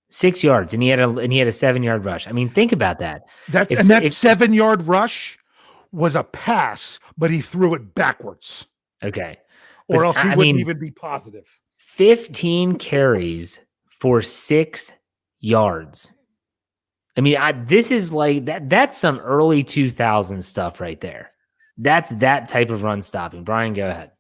6 yards, and he had a 7-yard rush. I mean, think about that. That 7-yard rush was a pass, but he threw it backwards. Okay. Or else he wouldn't even be positive. 15 carries for 6 yards. I mean, this is like that. That's some early 2000s stuff right there. That's that type of run stopping. Brian, go ahead.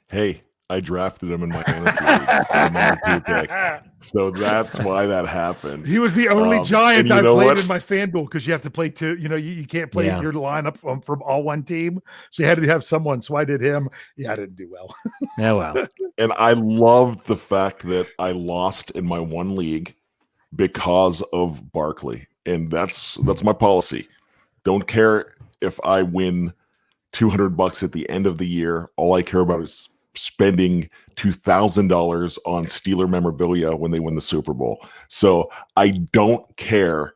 Hey, I drafted him in my fantasy league, the number 2 pick. So that's why that happened. He was the only Giant I played in my FanDuel, because you have to play 2. You can't play your lineup from all one team. So you had to have someone. So I did him. Yeah, I didn't do well. Oh, well. And I loved the fact that I lost in my one league because of Barkley. And that's my policy. Don't care if I win $200 at the end of the year. All I care about is spending $2,000 on Steeler memorabilia when they win the Super Bowl. So I don't care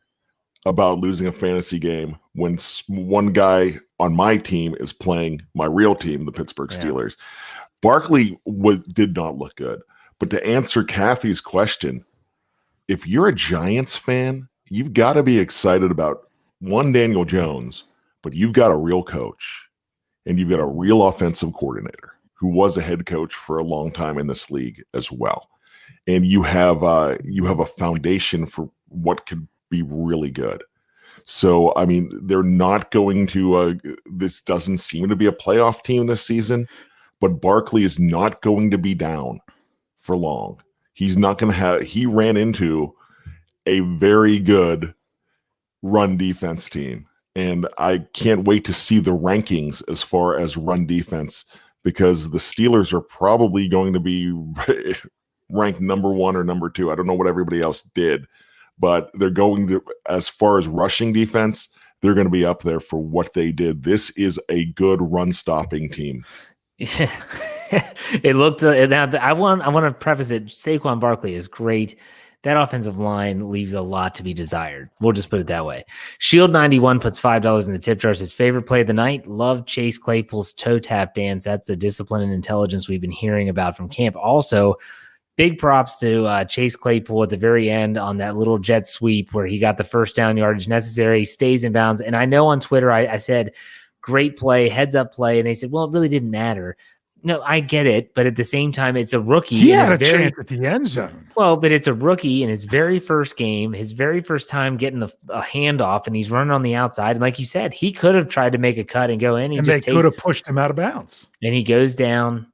about losing a fantasy game when one guy on my team is playing my real team, the Pittsburgh Steelers. Barkley did not look good. But to answer Kathy's question, if you're a Giants fan, you've got to be excited about Daniel Jones, but you've got a real coach and you've got a real offensive coordinator who was a head coach for a long time in this league as well. And you have a foundation for what could be really good. So, I mean, they're not going to this doesn't seem to be a playoff team this season, but Barkley is not going to be down for long. He's not going to he ran into a very good run defense team. And I can't wait to see the rankings as far as run defense, because the Steelers are probably going to be ranked number 1 or number 2. I don't know what everybody else did, but they're going to, as far as rushing defense, they're going to be up there for what they did. This is a good run stopping team. Yeah. It looked now I want to preface it. Saquon Barkley is great. That offensive line leaves a lot to be desired. We'll just put it that way. Shield 91 puts $5 in the tip jar. His favorite play of the night. Love Chase Claypool's toe tap dance. That's the discipline and intelligence we've been hearing about from camp. Also, big props to Chase Claypool at the very end on that little jet sweep where he got the first down yardage necessary, stays in bounds. And I know on Twitter I said, great play, heads up play. And they said, well, it really didn't matter. No, I get it, but at the same time, it's a rookie. He had a chance at the end zone. Well, but it's a rookie in his very first game, his very first time getting a handoff, and he's running on the outside. And like you said, he could have tried to make a cut and go in. And they could have pushed him out of bounds. And he goes down.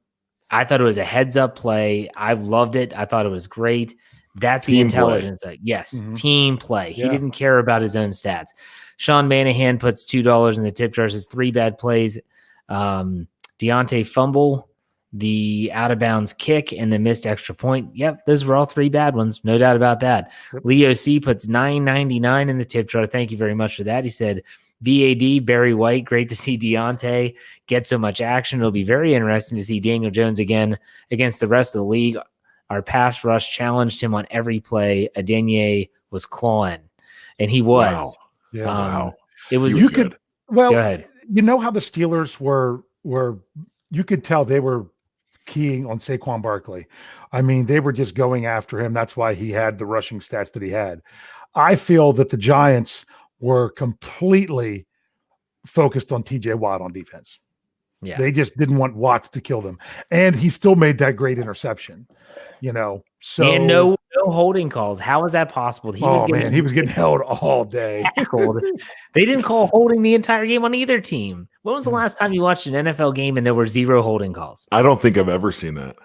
I thought it was a heads-up play. I loved it. I thought it was great. That's the intelligence. Yes, team play. He didn't care about his own stats. Sean Manahan puts $2 in the tip jar. Says 3 bad plays. Deontay fumble, the out-of-bounds kick, and the missed extra point. Yep, those were all 3 bad ones. No doubt about that. Yep. Leo C puts $9.99 in the tip jar. Thank you very much for that. He said, BAD, Barry White, great to see Deontay get so much action. It'll be very interesting to see Daniel Jones again against the rest of the league. Our pass rush challenged him on every play. Adenye was clawing, and he was. Wow. Yeah, wow. It was you good. Well, go ahead. You know how the Steelers were you could tell they were keying on Saquon Barkley. I mean, they were just going after him. That's why he had the rushing stats that he had. I feel that the Giants were completely focused on TJ Watt on defense. Yeah. They just didn't want Watts to kill them. And he still made that great interception, So and no holding calls. How is that possible? He was getting held all day. Tackled. They didn't call holding the entire game on either team. When was the last time you watched an NFL game and there were 0 holding calls? I don't think I've ever seen that.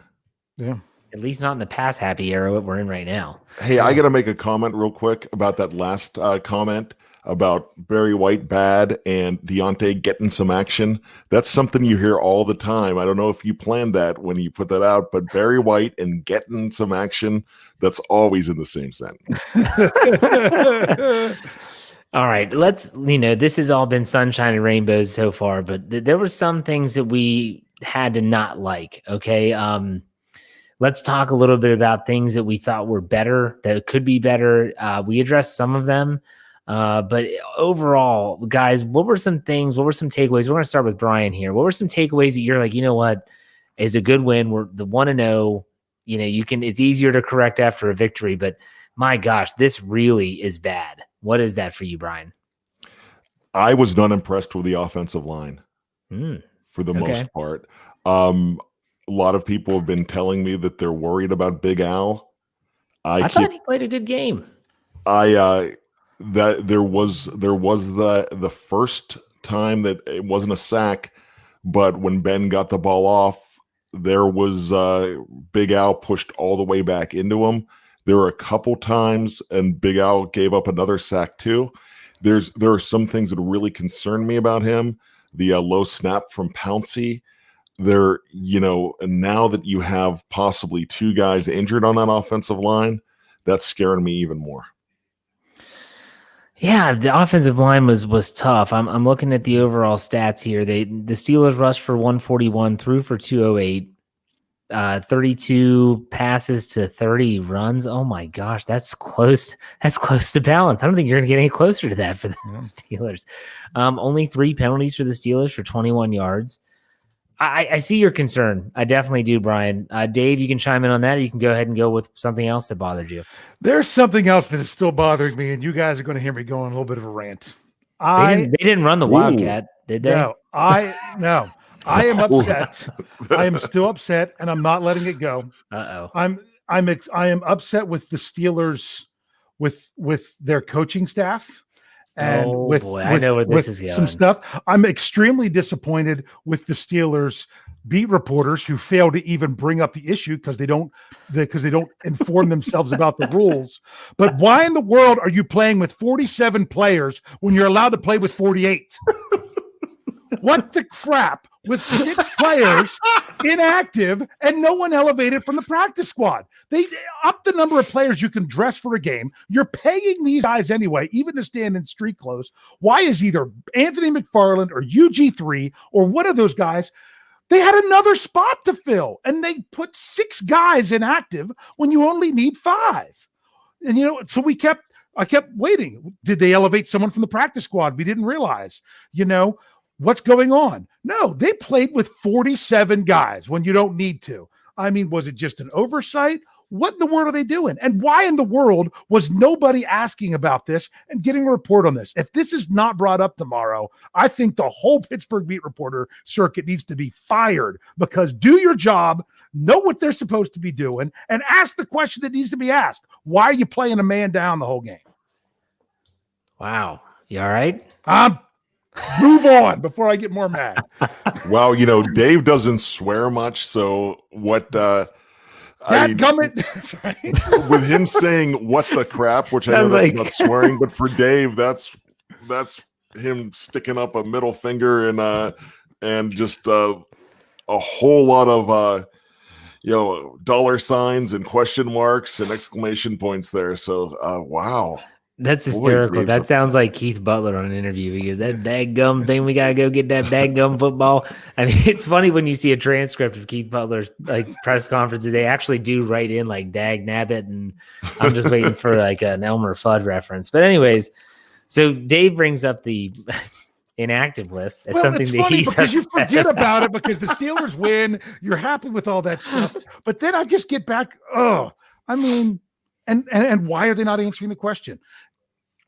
Yeah. At least not in the pass happy era we're in right now. Hey, I got to make a comment real quick about that last comment about Barry White bad and Deontay getting some action. That's something you hear all the time. I don't know if you planned that when you put that out, but Barry White and getting some action, that's always in the same sentence. All right, this has all been sunshine and rainbows so far, but there were some things that we had to not like, okay? Let's talk a little bit about things that we thought were better, that could be better. We addressed some of them. But overall, guys, what were some takeaways? We're going to start with Bryan here. What were some takeaways that you're like, you know what, is a good win? We're the 1-0, it's easier to correct after a victory, but my gosh, this really is bad. What is that for you, Bryan? I was not impressed with the offensive line for the most part. A lot of people have been telling me that they're worried about Big Al. I thought he played a good game. That there was the first time that it wasn't a sack, but when Ben got the ball off, there was Big Al pushed all the way back into him. There were a couple times, and Big Al gave up another sack too. There are some things that really concern me about him. The low snap from Pouncey. And now that you have possibly 2 guys injured on that offensive line, that's scaring me even more. Yeah, the offensive line was tough. I'm looking at the overall stats here. The Steelers rushed for 141, threw for 208, 32 passes to 30 runs. Oh my gosh, that's close. That's close to balance. I don't think you're going to get any closer to that for the Steelers. Only 3 penalties for the Steelers for 21 yards. I see your concern. I definitely do, Brian. Dave, you can chime in on that, or you can go ahead and go with something else that bothered you. There's something else that is still bothering me, and you guys are going to hear me go on a little bit of a rant. They didn't run the Wildcat, did they? No. I am upset. I am still upset, and I'm not letting it go. I am upset with the Steelers, with their coaching staff. And I know where this is going. Some stuff. I'm extremely disappointed with the Steelers beat reporters who fail to even bring up the issue because they don't inform themselves about the rules. But why in the world are you playing with 47 players when you're allowed to play with 48? What the crap with 6 players inactive and no one elevated from the practice squad? They up the number of players you can dress for a game. You're paying these guys anyway, even to stand in street clothes. Why is either Anthony McFarland or UG3 or one of those guys? They had another spot to fill, and they put 6 guys inactive when you only need 5. And so I kept waiting. Did they elevate someone from the practice squad? We didn't realize. What's going on? No, they played with 47 guys when you don't need to. I mean, was it just an oversight? What in the world are they doing? And why in the world was nobody asking about this and getting a report on this? If this is not brought up tomorrow, I think the whole Pittsburgh beat reporter circuit needs to be fired, because do your job, know what they're supposed to be doing, and ask the question that needs to be asked. Why are you playing a man down the whole game? Wow. You all right? Move on before I get more mad. Well, Dave doesn't swear much, so what gummit. With him saying "what the crap," which I know that's not swearing, but for Dave, that's him sticking up a middle finger and just a whole lot of dollar signs and question marks and exclamation points there. So wow. That's hysterical. That sounds like Keith Butler on an interview. He goes, that daggum thing, we got to go get that daggum football. I mean, it's funny when you see a transcript of Keith Butler's press conferences, they actually do write in like dag nabbit, and I'm just waiting for like an Elmer Fudd reference. But anyways, so Dave brings up the inactive list as something that he's because you forget about it because the Steelers win. You're happy with all that stuff. But then I just get back, and why are they not answering the question?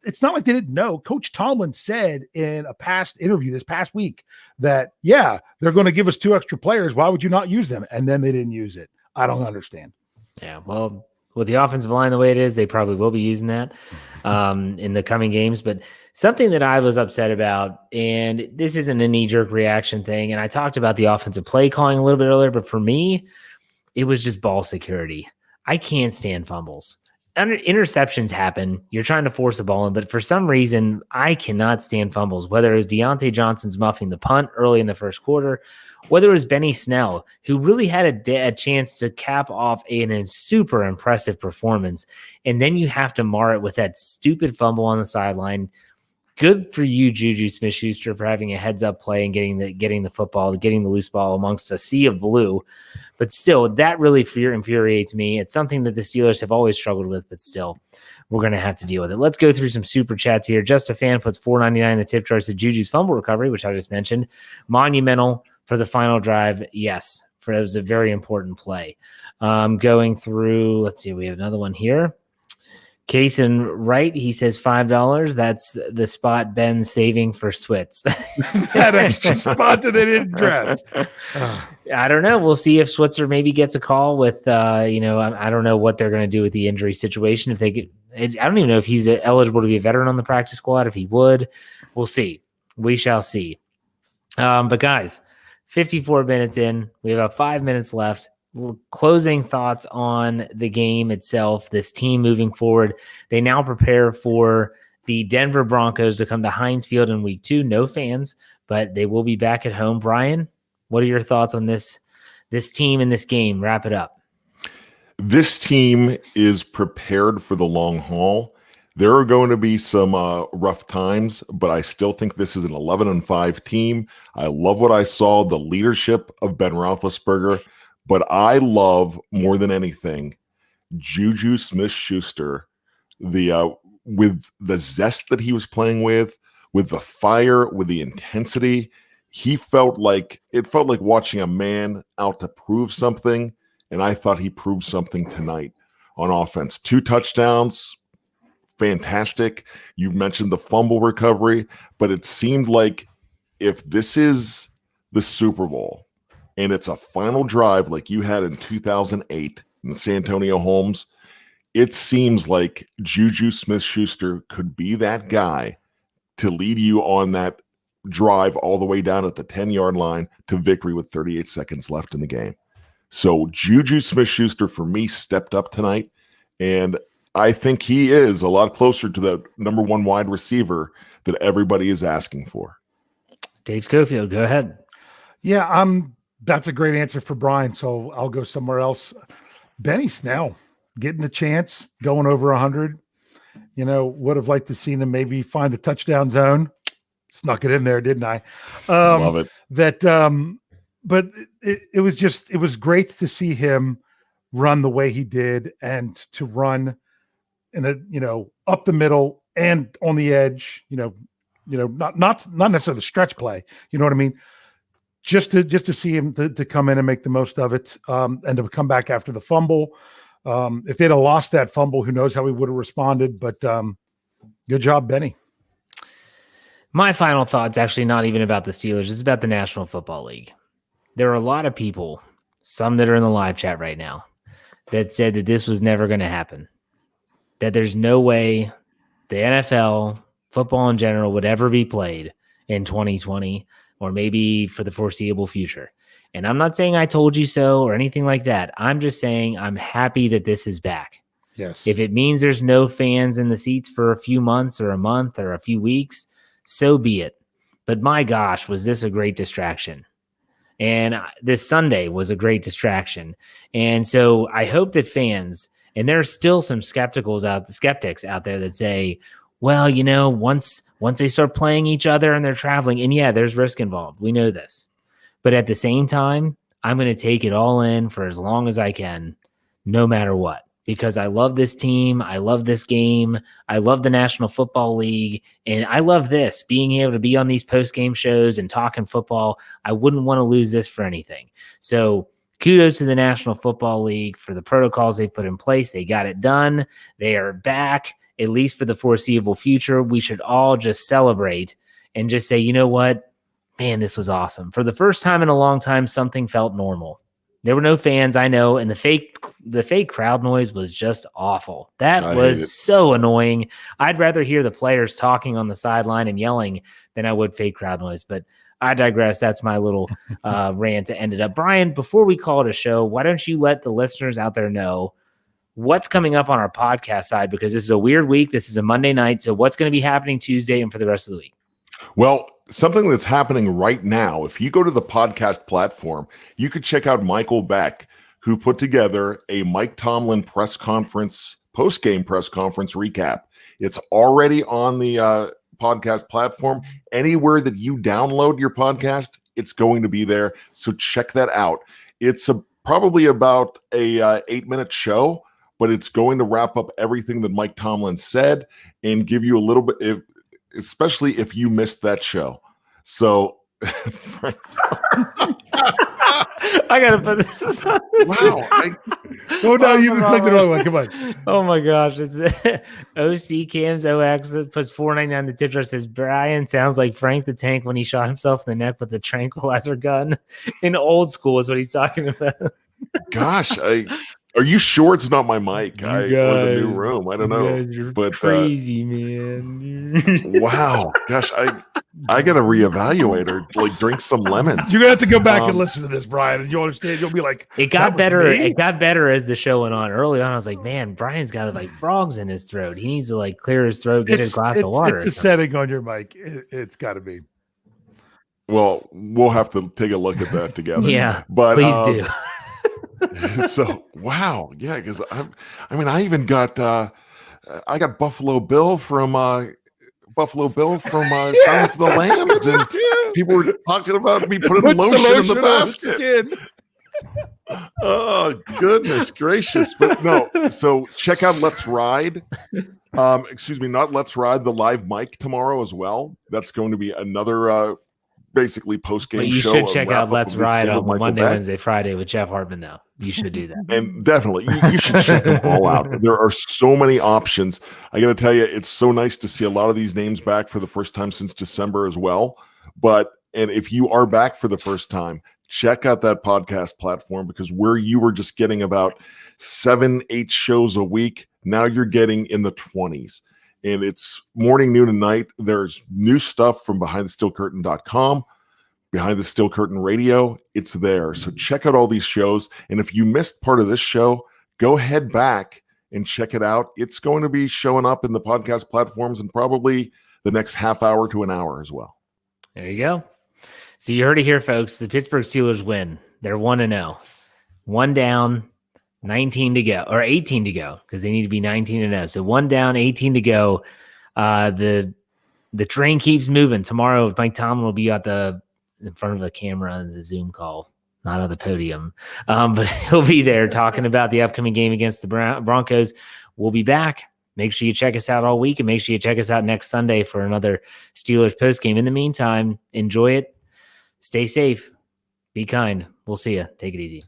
It's not like they didn't know. Coach Tomlin said in a past interview this past week that, they're going to give us 2 extra players. Why would you not use them? And then they didn't use it. I don't understand. Yeah, well, with the offensive line the way it is, they probably will be using that in the coming games. But something that I was upset about, and this isn't a knee-jerk reaction thing, and I talked about the offensive play calling a little bit earlier, but for me, it was just ball security. I can't stand fumbles. Interceptions happen. You're trying to force a ball in, but for some reason, I cannot stand fumbles, whether it was Deontay Johnson's muffing the punt early in the first quarter, whether it was Benny Snell, who really had a chance to cap off a super impressive performance, and then you have to mar it with that stupid fumble on the sideline. Good for you, Juju Smith-Schuster, for having a heads-up play and getting the football, getting the loose ball amongst a sea of blue. But still, that really infuriates me. It's something that the Steelers have always struggled with, but still, we're going to have to deal with it. Let's go through some super chats here. Just a Fan puts $4.99 in the tip jar to Juju's fumble recovery, which I just mentioned. Monumental for the final drive. Yes, it was a very important play. Going through, let's see, we have another one here. Kaysen Wright, he says $5. That's the spot Ben's saving for Switz. That extra spot that they didn't dress. I don't know. We'll see if Switzer maybe gets a call with, I don't know what they're going to do with the injury situation. If they get, I don't even know if he's eligible to be a veteran on the practice squad. If he would, we'll see. We shall see. But guys, 54 minutes in. We have about 5 minutes left. Closing thoughts on the game itself, this team moving forward. They now prepare for the Denver Broncos to come to Heinz Field in week 2. No fans, but they will be back at home. Bryan, what are your thoughts on this team and this game? Wrap it up. This team is prepared for the long haul. There are going to be some rough times, but I still think this is an 11-5 team. I love what I saw, the leadership of Ben Roethlisberger, but I love more than anything Juju Smith-Schuster, with the zest that he was playing with the fire, with the intensity. It felt like watching a man out to prove something, and I thought he proved something tonight on offense. 2 touchdowns. Fantastic. You mentioned the fumble recovery, but it seemed like if this is the Super Bowl and it's a final drive like you had in 2008 in San Antonio Holmes, it seems like Juju Smith-Schuster could be that guy to lead you on that drive all the way down at the 10-yard line to victory with 38 seconds left in the game. So Juju Smith-Schuster, for me, stepped up tonight, and I think he is a lot closer to the number 1 wide receiver that everybody is asking for. Dave Schofield, go ahead. Yeah, that's a great answer for Bryan, so I'll go somewhere else. Benny Snell getting the chance, going over 100. Would have liked to seen him maybe find the touchdown zone. Snuck it in there, didn't I? Love it. But it was great to see him run the way he did, and to run in up the middle and on the edge, not necessarily the stretch play. You know what I mean? Just to see him to come in and make the most of it, and to come back after the fumble. If they'd have lost that fumble, who knows how he would have responded, but good job, Benny. My final thought's actually not even about the Steelers. It's about the National Football League. There are a lot of people, some that are in the live chat right now, that said that this was never going to happen. That there's no way the NFL, football in general, would ever be played in 2020 or maybe for the foreseeable future. And I'm not saying I told you so or anything like that. I'm just saying I'm happy that this is back. Yes. If it means there's no fans in the seats for a few months or a month or a few weeks, so be it. But my gosh, was this a great distraction. And this Sunday was a great distraction. And so I hope that fans, and there's still some skeptics out there that say, well, once they start playing each other and they're traveling, and yeah, there's risk involved. We know this. But at the same time, I'm going to take it all in for as long as I can, no matter what, because I love this team. I love this game. I love the National Football League. And I love this, being able to be on these post-game shows and talking football. I wouldn't want to lose this for anything. So kudos to the National Football League for the protocols they put in place. They got it done. They are back, at least for the foreseeable future. We should all just celebrate and just say, you know what? Man, this was awesome. For the first time in a long time, something felt normal. There were no fans, I know, and the fake crowd noise was just awful. That was so annoying. I'd rather hear the players talking on the sideline and yelling than I would fake crowd noise, but I digress. That's my little rant to end it up. Bryan, before we call it a show, why don't you let the listeners out there know what's coming up on our podcast side, because this is a weird week. This is a Monday night, so what's going to be happening Tuesday and for the rest of the week? Well, something that's happening right now, if you go to the podcast platform, you could check out Michael Beck, who put together a Mike Tomlin post-game press conference recap. It's already on the podcast platform. Anywhere that you download your podcast, it's going to be there. So check that out. It's probably about a 8-minute show, but it's going to wrap up everything that Mike Tomlin said and give you a little bit, especially if you missed that show. So, Frank, I gotta put this on. Wow. Oh no, you clicked the wrong one. Come on. Oh my gosh. It's OC Cams OX puts $4.99 the tip jar, says Bryan sounds like Frank the Tank when he shot himself in the neck with the tranquilizer gun in old school is what he's talking about. Gosh, Are you sure it's not my mic? You Or the new guys- room? I don't know. You're But crazy, man. wow, gosh, I gotta reevaluate or like drink some lemons. You're gonna have to go back and listen to this, Brian, and you'll understand. You'll be like, It "That got was better. me?" It got better as the show went on. Early on, I was like, man, Brian's got like frogs in his throat. He needs to like clear his throat, get a glass of water. It's a setting on your mic. It's got to be. Well, we'll have to take a look at that together. Yeah, but please do. So wow, yeah, because I even got I got Buffalo Bill from Silence of the Lambs, and people were talking about me putting Put lotion in the on basket. skin. Oh goodness gracious! But no, so check out Let's Ride. Excuse me, not Let's Ride, the live mic tomorrow as well. That's going to be another basically post game. But you show, should check wrap out up Let's of the Ride game on with Michael Monday, Beck. Wednesday, Friday with Jeff Hartman, though. You should do that. And definitely, you should check them all out. There are so many options. I got to tell you, it's so nice to see a lot of these names back for the first time since December as well. And if you are back for the first time, check out that podcast platform, because where you were just getting about 7-8 shows a week, now you're getting in the 20s. And it's morning, noon, and night. There's new stuff from BehindTheSteelCurtain.com. Behind the Steel Curtain Radio, it's there. So check out all these shows. And if you missed part of this show, go head back and check it out. It's going to be showing up in the podcast platforms in probably the next half hour to an hour as well. There you go. So you heard it here, folks. The Pittsburgh Steelers win. They're 1-0. 1 down, 19 to go, or 18 to go, because they need to be 19-0. So 1 down, 18 to go. The train keeps moving. Tomorrow, Mike Tomlin will be in front of the camera on the Zoom call, not on the podium. But he'll be there talking about the upcoming game against the Broncos. We'll be back. Make sure you check us out all week, and make sure you check us out next Sunday for another Steelers post game. In the meantime, enjoy it. Stay safe. Be kind. We'll see you. Take it easy.